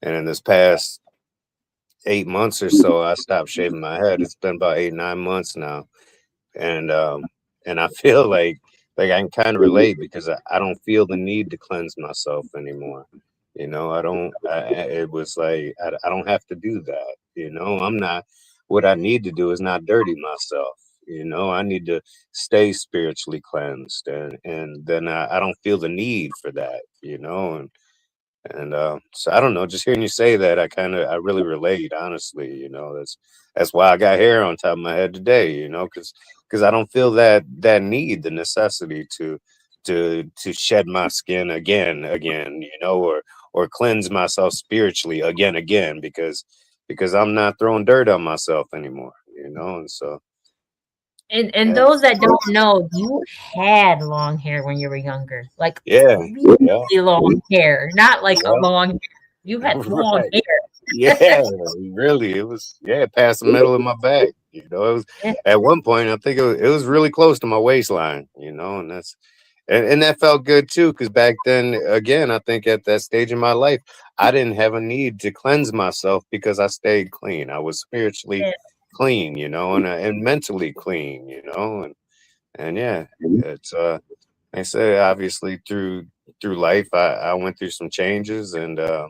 And in this past 8 months or so, I stopped shaving my head. It's been about 8 9 months now, and and I feel like I can kind of relate because I don't feel the need to cleanse myself anymore. I don't. It was like I don't have to do that. I'm not. What I need to do is not dirty myself. I need to stay spiritually cleansed, and then I don't feel the need for that. And so I don't know. Just hearing you say that, I really relate. Honestly, that's why I got hair on top of my head today. Because I don't feel that need, the necessity to shed my skin again. Or cleanse myself spiritually again because I'm not throwing dirt on myself anymore. And so And yeah, those that don't know, you had long hair when you were younger, like yeah, really yeah, long hair, not like a yeah. long hair. You had long Right. hair. Yeah, really. It was past the middle of my back. It was Yeah, at one point I think it was really close to my waistline, and and that felt good too, because back then again, I think at that stage in my life, I didn't have a need to cleanse myself because I stayed clean. I was spiritually yeah, clean, and mentally clean, and yeah, it's like I say obviously through life I went through some changes and yeah,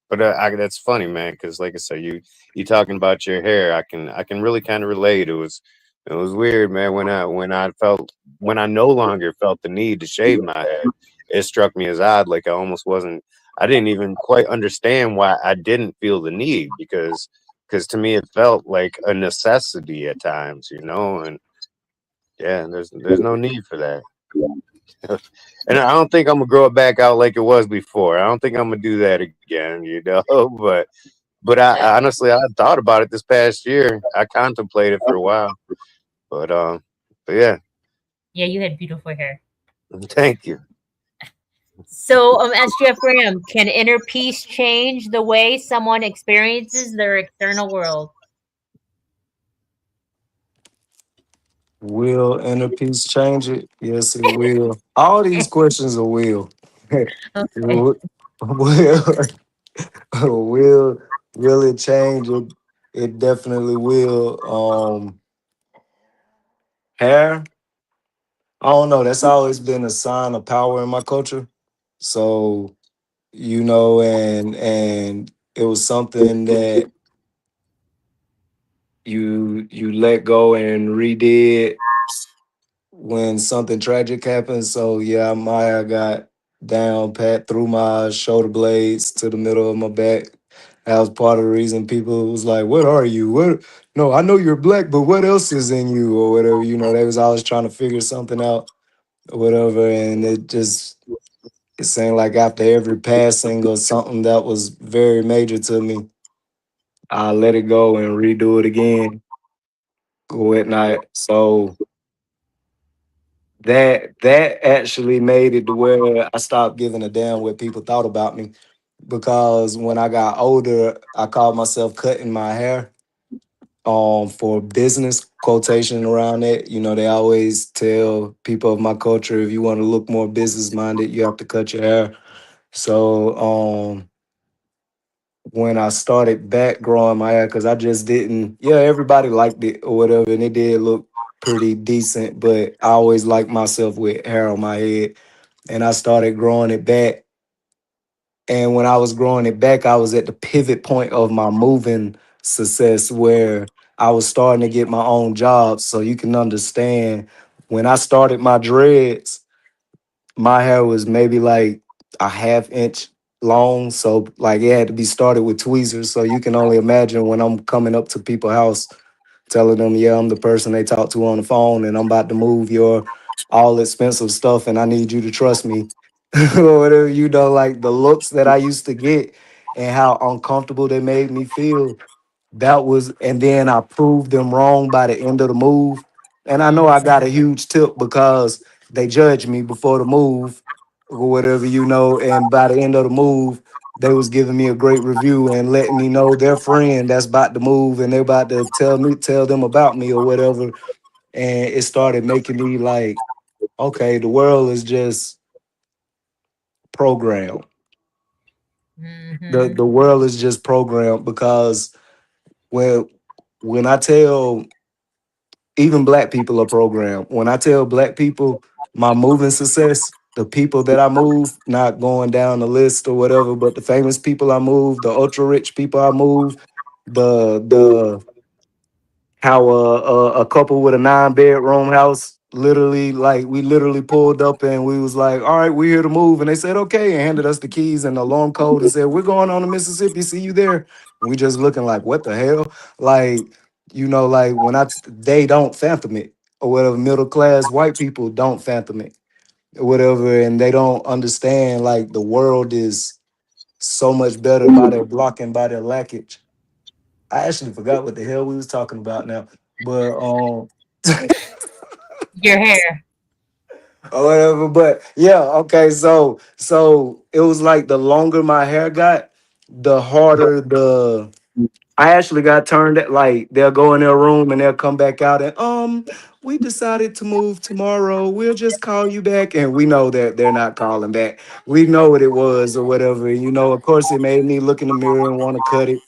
but that's funny, man, because like I said, you talking about your hair, I can really kind of relate. It was weird, man, when I no longer felt the need to shave my head. It struck me as odd, like I didn't even quite understand why I didn't feel the need because to me it felt like a necessity at times, and yeah, there's no need for that. And I don't think I'm gonna grow it back out like it was before. I don't think I'm gonna do that again. But I honestly I thought about it this past year. I contemplated for a while, but but yeah, yeah. You had beautiful hair. thank you. So, SGF Graham, can inner peace change the way someone experiences their external world? Will inner peace change it? Yes, it will. All these questions are will. Okay. will, will will it change it? It definitely will. Hair, I don't know. That's always been a sign of power in my culture. So, and it was something that you let go and redid when something tragic happened. So yeah, Maya got down pat through my shoulder blades to the middle of my back. That was part of the reason people was like, "What are you? What? No, I know you're black, but what else is in you, or whatever." They was always trying to figure something out, or whatever. And it seemed like after every passing or something that was very major to me, I let it go and redo it again or whatnot. So that actually made it to where I stopped giving a damn what people thought about me. Because when I got older, I called myself cutting my hair for business quotation around it. They always tell people of my culture, if you want to look more business minded, you have to cut your hair. So when I started back growing my hair, because I just didn't, yeah, everybody liked it or whatever, and it did look pretty decent, but I always liked myself with hair on my head. And I started growing it back. And when I was growing it back, I was at the pivot point of my moving success where I was starting to get my own job. So you can understand when I started my dreads, my hair was maybe like a half inch long. So like it had to be started with tweezers. So you can only imagine when I'm coming up to people's house telling them, yeah, I'm the person they talk to on the phone and I'm about to move your all expensive stuff and I need you to trust me. Or whatever, like the looks that I used to get and how uncomfortable they made me feel. That was, and then I proved them wrong by the end of the move. And I know I got a huge tip because they judged me before the move or whatever, and by the end of the move, they was giving me a great review and letting me know their friend that's about to move and they're about to tell them about me or whatever. And it started making me like, okay, the world is just programmed. The Mm-hmm. the world is just programmed because when when I tell even black people are programmed. When I tell black people my moving success, the people that I move, not going down the list or whatever, but the famous people I move, the ultra rich people I move, the how a couple with a 9 bedroom house literally like we literally pulled up and we was like, all right, we're here to move, and they said okay and handed us the keys and the alarm code and said we're going on to Mississippi, see you there. And we just looking like what the hell, like like when they don't fathom it or whatever, middle class white people don't fathom it or whatever, and they don't understand like the world is so much better by their block and by their lackage. I actually forgot what the hell we was talking about now, but Your hair. or whatever. But yeah, okay. So it was like the longer my hair got, the harder the I actually got turned at like they'll go in their room and they'll come back out and we decided to move tomorrow. We'll just call you back. And we know that they're not calling back. We know what it was or whatever. And of course it made me look in the mirror and want to cut it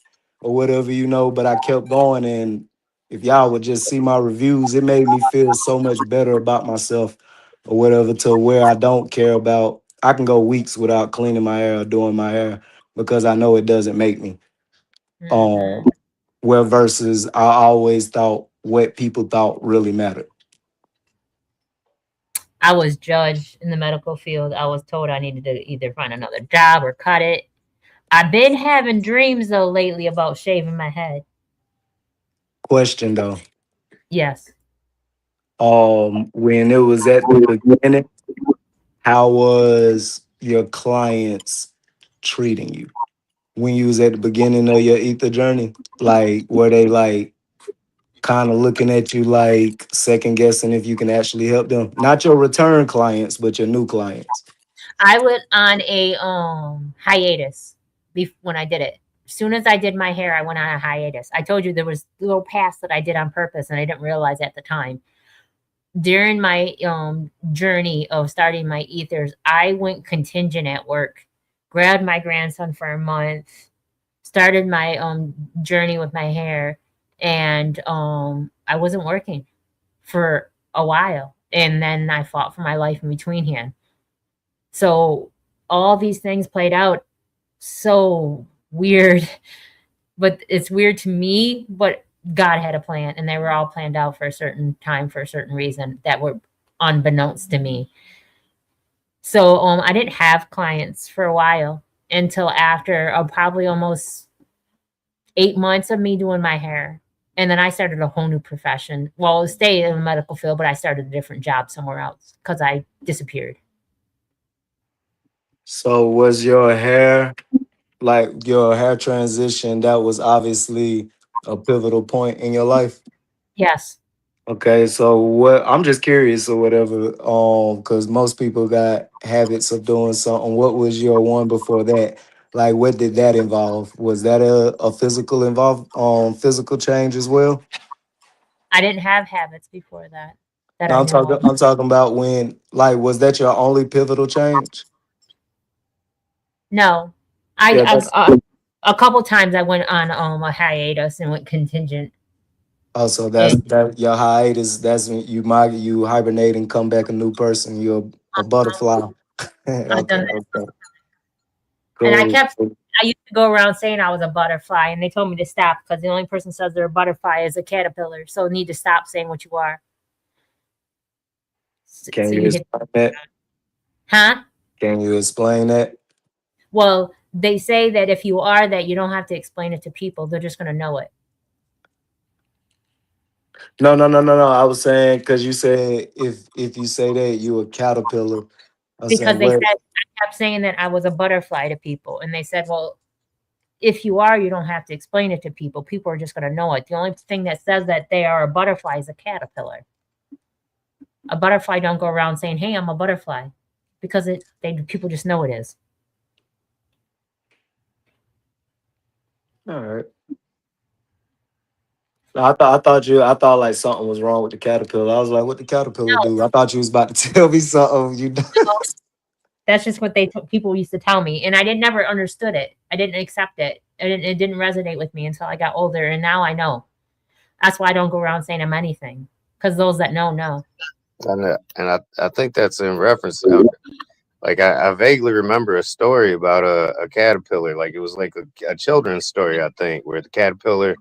or whatever, but I kept going. And if y'all would just see my reviews, it made me feel so much better about myself or whatever, to where I don't care about I can go weeks without cleaning my hair or doing my hair because I know it doesn't make me. Mm-hmm. Um, where versus I always thought what people thought really mattered. I was judged in the medical field. I was told I needed to either find another job or cut it. I've been having dreams though lately about shaving my head. Question though, Yes. when it was at the beginning, how was your clients treating you when you was at the beginning of your ether journey? Like, were they like kind of looking at you like second guessing if you can actually help them? Not your return clients, but your new clients. I went on a hiatus when I did it. As soon as I did my hair, I went on a hiatus. I told you there was little paths that I did on purpose and I didn't realize at the time. During my journey of starting my ethers, I went contingent at work, grabbed my grandson for a month, started my journey with my hair, and I wasn't working for a while, and then I fought for my life in between here. So all these things played out so weird, but it's weird to me, but God had a plan and they were all planned out for a certain time for a certain reason that were unbeknownst to me. So I didn't have clients for a while until after probably almost 8 months of me doing my hair. And then I started a whole new profession. Well, stay in the medical field, but I started a different job somewhere else because I disappeared. So was your hair like your hair transition? That was obviously a pivotal point in your life. Yes. Okay, so what I'm just curious or whatever, because most people got habits of doing something. What was your one before that? Like, what did that involve? Was that a physical change as well? I didn't have habits before that I No, I'm know talking. of. I'm talking about when, like, was that your only pivotal change? No. Yeah, that's A couple times I went on a hiatus and went contingent. also And that your hiatus. That's when you hibernate and come back a new person. You're a butterfly. I've Okay, done okay, And I cool. kept, I used to go around saying I was a butterfly, and they told me to stop because the only person says they're a butterfly is a caterpillar. So you need to stop saying what you are. Can So you you hit, explain that? huh? Can you explain that? Well, they say that if you are that, you don't have to explain it to people. They're just going to know it. No. I was saying because you said if you say that you a caterpillar. I was Because saying they said, what? I kept saying that I was a butterfly to people. And they said, well, if you are, you don't have to explain it to people. People are just going to know it. The only thing that says that they are a butterfly is a caterpillar. A butterfly don't go around saying, hey, I'm a butterfly. Because people just know it is. All right. No, I thought like something was wrong with the caterpillar. I was like, what the caterpillar No, do? I thought you was about to tell me something. You know? no. That's just what people used to tell me. And I didn't never understood it. I didn't accept it. It didn't resonate with me until I got older. And now I know. That's why I don't go around saying I'm anything. Because those that know. And I think that's in reference. Like I vaguely remember a story about a caterpillar. Like it was like a children's story, I think, where the caterpillar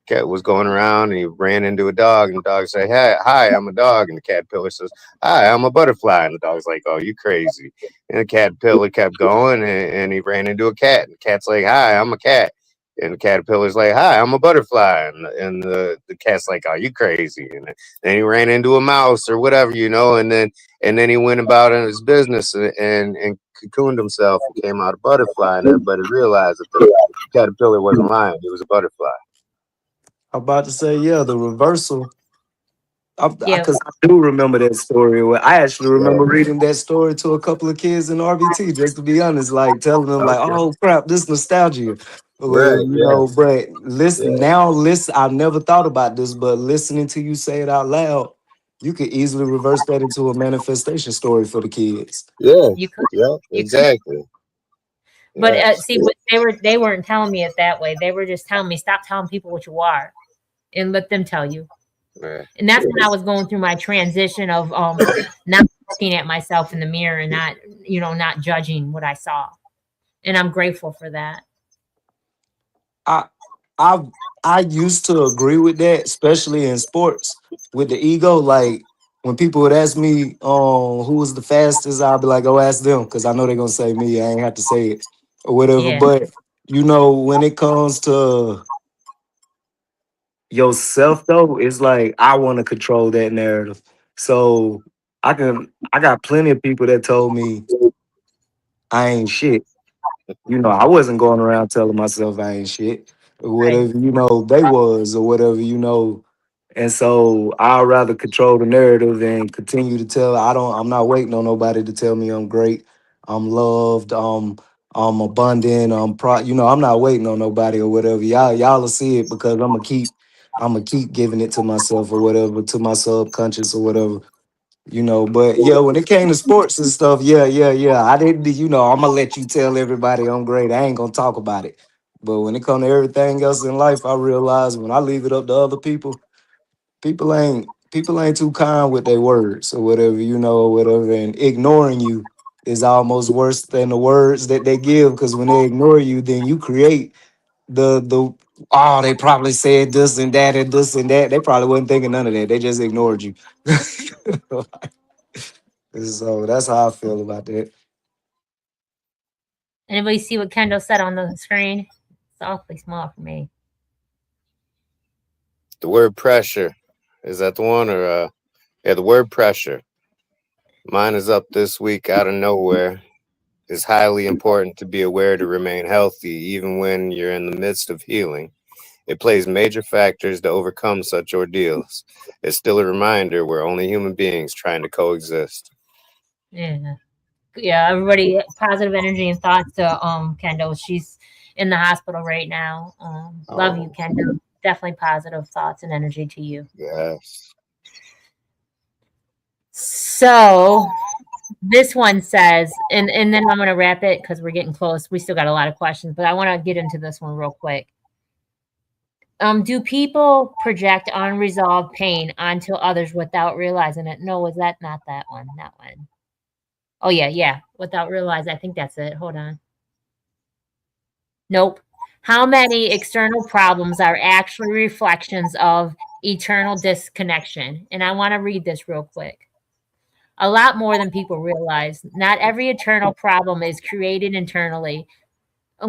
cat was going around and he ran into a dog, and the dog said, "Hey, hi, I'm a dog," and the caterpillar says, "Hi, I'm a butterfly," and the dog's like, "Oh, you crazy?" And the caterpillar kept going, and he ran into a cat, and the cat's like, "Hi, I'm a cat." And the caterpillar's like, "Hi, I'm a butterfly," and the cat's like, "Oh, you crazy?" And then he ran into a mouse or whatever, and then he went about in his business and cocooned himself and came out a butterfly, and everybody realized that the caterpillar wasn't lying; he was a butterfly. I'm about to say, yeah, the reversal. Yeah. Because I do remember that story. Well, I actually Yeah. remember reading that story to a couple of kids in RBT, just to be honest, like telling them, like, Okay. "Oh crap, this nostalgia." Well, Right. Yeah. but listen Yeah. now. Listen, I've never thought about this, but listening to you say it out loud, you could easily reverse that into a manifestation story for the kids. Yeah. You could. Yeah. You could. Exactly. But Yeah. see, what they weren't telling me it that way. They were just telling me, stop telling people what you are and let them tell you. Yeah. And that's when I was going through my transition of not looking at myself in the mirror and not judging what I saw. And I'm grateful for that. I I I used to agree with that, especially in sports with the ego. Like when people would ask me, who was the fastest, I'll be like, "Oh, ask them," because I know they're gonna say me. I ain't have to say it or whatever. Yeah. But when it comes to yourself, though, it's like I want to control that narrative. So I got plenty of people that told me I ain't shit. I wasn't going around telling myself I ain't shit or Right. whatever, they was or whatever. And so I'd rather control the narrative and continue to tell. I'm not waiting on nobody to tell me I'm great, I'm loved, I'm abundant, I'm not waiting on nobody or whatever. Y'all will see it because I'm gonna keep giving it to myself or whatever, to my subconscious or whatever. But yeah, when it came to sports and stuff, yeah. I didn't, I'm gonna let you tell everybody I'm great. I ain't gonna talk about it. But when it comes to everything else in life, I realize when I leave it up to other people, people ain't too kind with their words or whatever, or whatever. And ignoring you is almost worse than the words that they give, because when they ignore you, then you create the oh, they probably said this and that and this and that. They probably wasn't thinking none of that. They just ignored you. So that's how I feel about that. Anybody see what Kendall said on the screen? It's awfully small for me. The word pressure, is that the one, or yeah, the word pressure. Mine is up this week out of nowhere. It's highly important to be aware to remain healthy even when you're in the midst of healing. It plays major factors to overcome such ordeals. It's still a reminder we're only human beings trying to coexist. Yeah. Yeah, everybody positive energy and thoughts to Kendall. She's in the hospital right now. Love you, Oh, Kendall. Definitely positive thoughts and energy to you. yes. So this one says, and then I'm gonna wrap it because we're getting close. We still got a lot of questions, but I want to get into this one real quick. Do people project unresolved pain onto others without realizing it? No, was that not that one? That one. Oh yeah. Without realizing, I think that's it. Hold on. Nope. How many external problems are actually reflections of eternal disconnection? And I want to read this real quick. A lot more than people realize. Not every internal problem is created internally.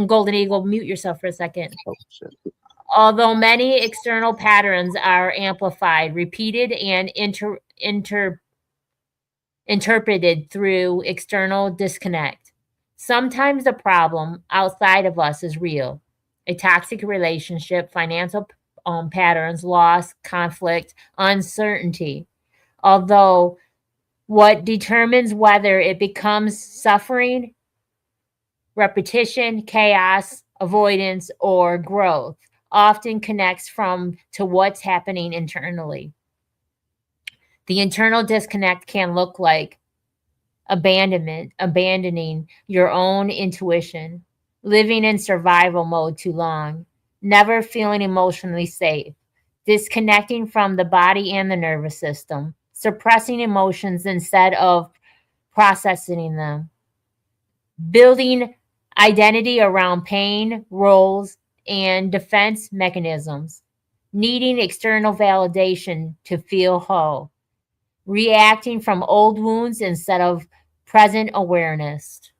Golden Eagle, mute yourself for a second. Oh, shit. Although many external patterns are amplified, repeated, and interpreted through external disconnect. Sometimes the problem outside of us is real. A toxic relationship, financial patterns, loss, conflict, uncertainty. Although what determines whether it becomes suffering, repetition, chaos, avoidance, or growth often connects from to what's happening internally. The internal disconnect can look like abandonment, abandoning your own intuition, living in survival mode too long, never feeling emotionally safe, disconnecting from the body and the nervous system, suppressing emotions instead of processing them, building identity around pain, roles, and defense mechanisms, needing external validation to feel whole, reacting from old wounds instead of present awareness.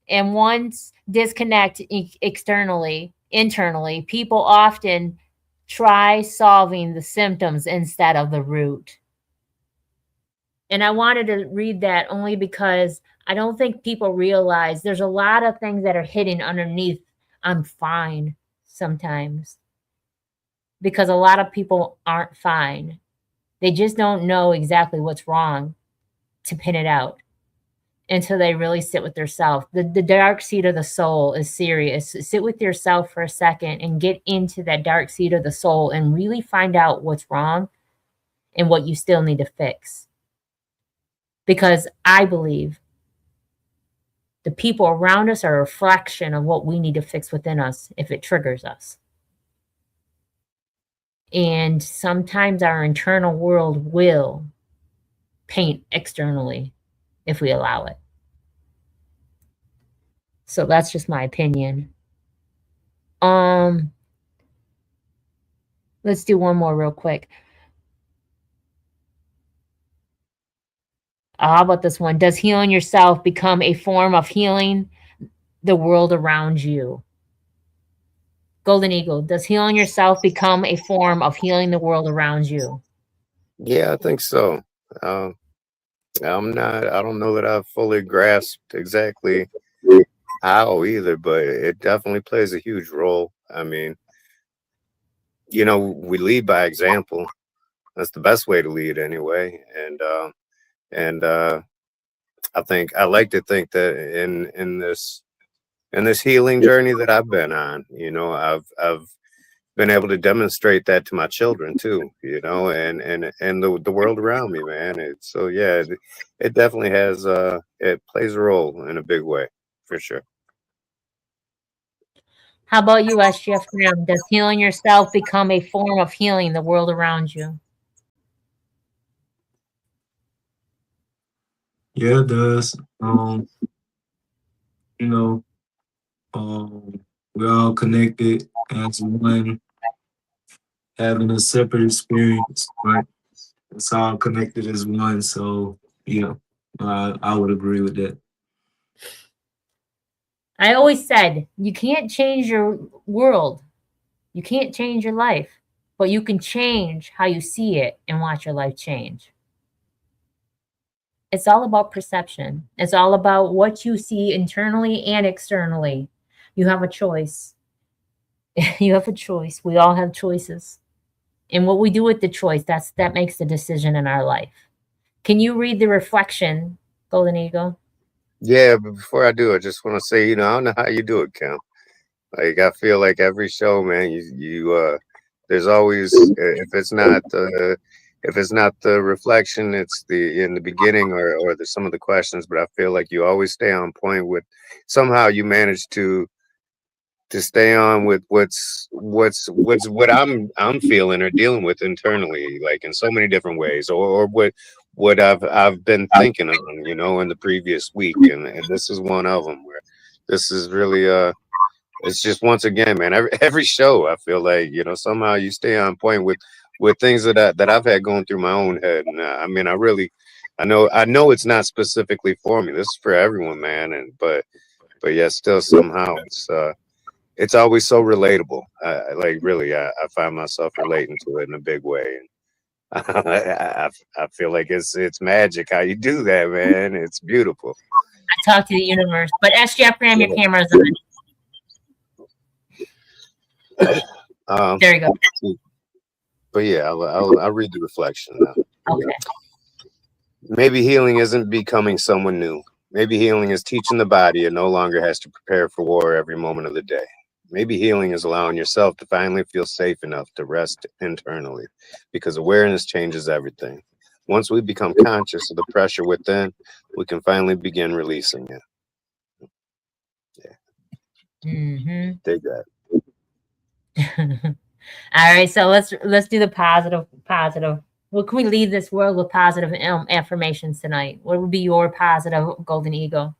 And once disconnect externally, internally, people often try solving the symptoms instead of the root. And I wanted to read that only because I don't think people realize there's a lot of things that are hidden underneath I'm fine sometimes. Because a lot of people aren't fine. They just don't know exactly what's wrong to pin it out until they really sit with themselves. The dark seat of the soul is serious. Sit with yourself for a second and get into that dark seat of the soul and really find out what's wrong and what you still need to fix. Because I believe the people around us are a reflection of what we need to fix within us if it triggers us. And sometimes our internal world will paint externally if we allow it. So that's just my opinion. Let's do one more real quick. How about this one? Does healing yourself become a form of healing the world around you? Golden Eagle, does healing yourself become a form of healing the world around you? Yeah, I think so. I don't know that I've fully grasped exactly how either, but it definitely plays a huge role. I mean, we lead by example. That's the best way to lead anyway. And I like to think that in this healing journey that I've been on, I've been able to demonstrate that to my children too, and the world around me, man. It definitely has it plays a role in a big way for sure. How about you, SGF Graham? Does healing yourself become a form of healing the world around you? Yeah, it does. You know, we're all connected as one, having a separate experience, right? It's all connected as one. So yeah, I would agree with that. I always said you can't change your world. You can't change your life, but you can change how you see it and watch your life change. It's all about perception. It's all about what you see internally and externally. You have a choice. You have a choice. We all have choices. And what we do with the choice, that makes the decision in our life. Can you read the reflection, Golden Eagle? Yeah, but before I do, I just want to say, I don't know how you do it, Kim. Like I feel like every show, man, there's always if it's not the reflection, it's the in the beginning or some of the questions. But I feel like you always stay on point with somehow you manage to stay on with what I'm feeling or dealing with internally, like in so many different ways, or what I've been thinking on, in the previous week, and this is one of them where this is really it's just once again, man, every show I feel like somehow you stay on point with things that I've had going through my own head, and I mean I really I know it's not specifically for me. This is for everyone, man. But yeah, still somehow it's always so relatable. Like really, I find myself relating to it in a big way. And I feel like it's magic how you do that, man. It's beautiful. I talk to the universe. But SGF Graham, your Yeah. camera's on. There you go. But yeah, I'll read the reflection now. Okay. Maybe healing isn't becoming someone new. Maybe healing is teaching the body it no longer has to prepare for war every moment of the day. Maybe healing is allowing yourself to finally feel safe enough to rest internally, because awareness changes everything. Once we become conscious of the pressure within, we can finally begin releasing it. Mm-hmm. Dig that. All right, so let's do the positive. What can we leave this world with positive affirmations tonight? What would be your positive golden eagle?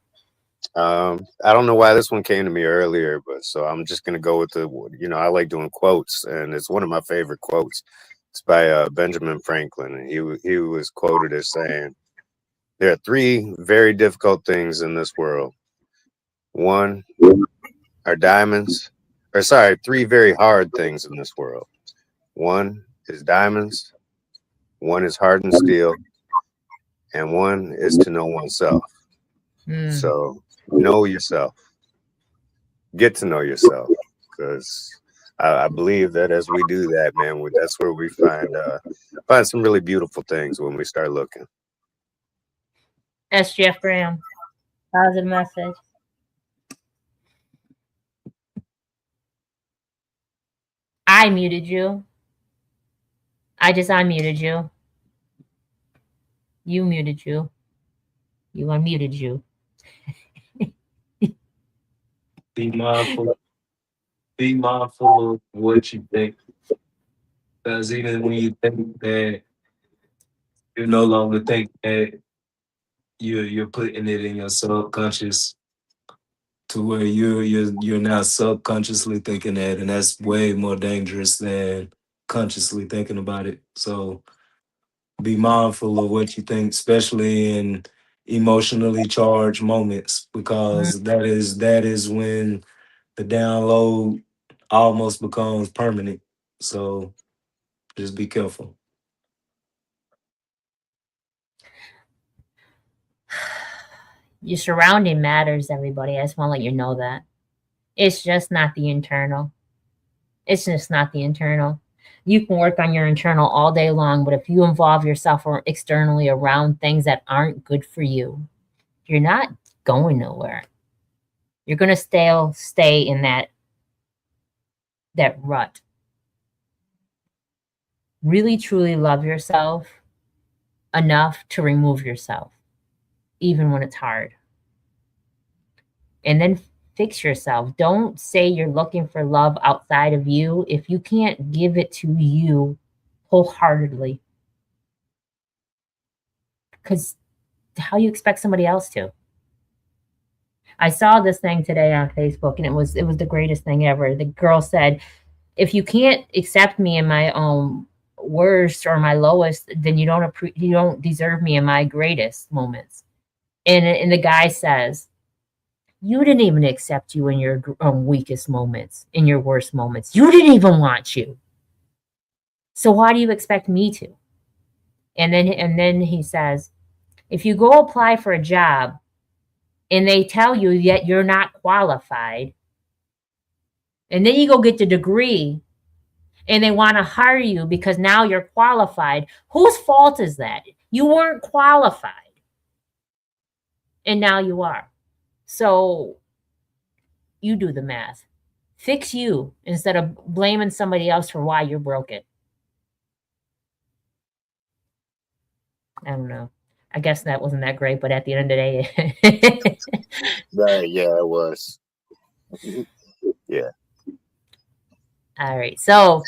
I don't know why this one came to me earlier, but so I'm just gonna go with I like doing quotes, and it's one of my favorite quotes. It's by Benjamin Franklin, and he was quoted as saying, "There are three very difficult things in this world. One are diamonds, or sorry, three very hard things in this world. One is diamonds, one is hardened steel, and one is to know oneself." So know yourself, get to know yourself, because I believe that as we do that, man, that's where we find some really beautiful things when we start looking. SGF Graham, positive message. I muted you. I just unmuted you. You muted you. You unmuted you. Be mindful. Be mindful of what you think. Because even when you think that you no longer think that, you're putting it in your subconscious to where you're now subconsciously thinking that, and that's way more dangerous than consciously thinking about it. So be mindful of what you think, especially in emotionally charged moments, because that is when the download almost becomes permanent. So just be careful. Your surrounding matters, everybody. I just want to let you know that. It's just not the internal. It's just not the internal. You can work on your internal all day long, but if you involve yourself or externally around things that aren't good for you, you're not going nowhere. You're going to stay in that rut. Really, truly love yourself enough to remove yourself, even when it's hard. And then fix yourself. Don't say you're looking for love outside of you if you can't give it to you wholeheartedly. Because how you expect somebody else to? I saw this thing today on Facebook, and it was the greatest thing ever. The girl said, if you can't accept me in my worst or my lowest, then you don't deserve me in my greatest moments. And the guy says, you didn't even accept you in your weakest moments, in your worst moments. You didn't even want you. So why do you expect me to? And then he says, if you go apply for a job and they tell you that you're not qualified, and then you go get the degree and they want to hire you because now you're qualified, whose fault is that? You weren't qualified. And now you are. So you do the math. Fix you instead of blaming somebody else for why you're broken. I don't know. I guess that wasn't that great, but at the end of the day. Yeah, it was. Yeah. All right. So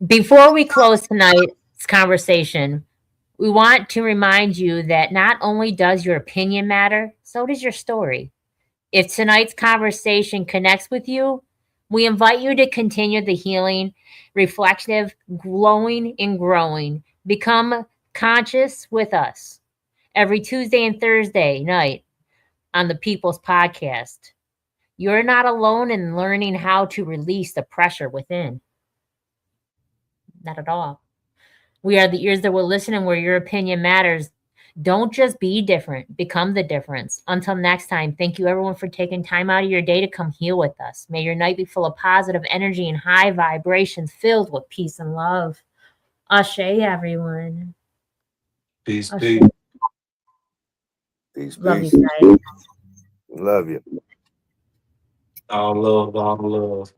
before we close tonight's conversation, we want to remind you that not only does your opinion matter, so does your story. If tonight's conversation connects with you, we invite you to continue the healing, reflective, glowing, and growing. Become conscious with us every Tuesday and Thursday night on the People's Podcast. You're not alone in learning how to release the pressure within. Not at all. We are the ears that will listen and where your opinion matters. Don't just be different, become the difference. Until next time, thank you everyone for taking time out of your day to come heal with us. May your night be full of positive energy and high vibrations filled with peace and love. Ashe, everyone. Peace, Ashe. peace. Peace, Love peace. you guys. Love you. All love, all love.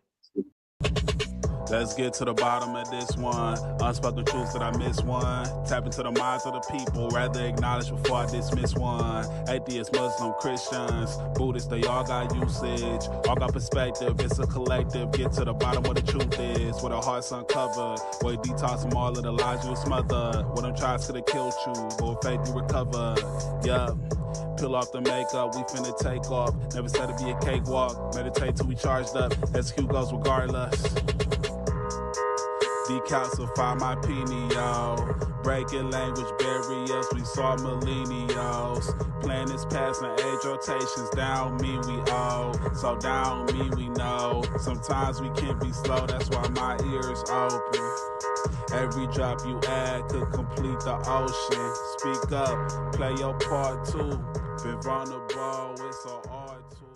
Let's get to the bottom of this one. Unspoken truths that I miss one. Tap into the minds of the people, rather acknowledge before I dismiss one. Atheists, Muslim, Christians, Buddhists, they all got usage. All got perspective, it's a collective. Get to the bottom where the truth is. Where the heart's uncovered. Where you detox from all of the lies you smothered. Where them tries could have killed you, but with faith you recovered. Yup. Peel off the makeup, we finna take off. Never said it'd be a cakewalk. Meditate till we charged up. Execute goes regardless. Decalcify my pineal. Breaking language barriers, we saw millennials. Planets passing age rotations, down me we owe. So down me we know. Sometimes we can be slow, that's why my ears open. Every drop you add could complete the ocean. Speak up, play your part too. Been vulnerable, it's so hard to.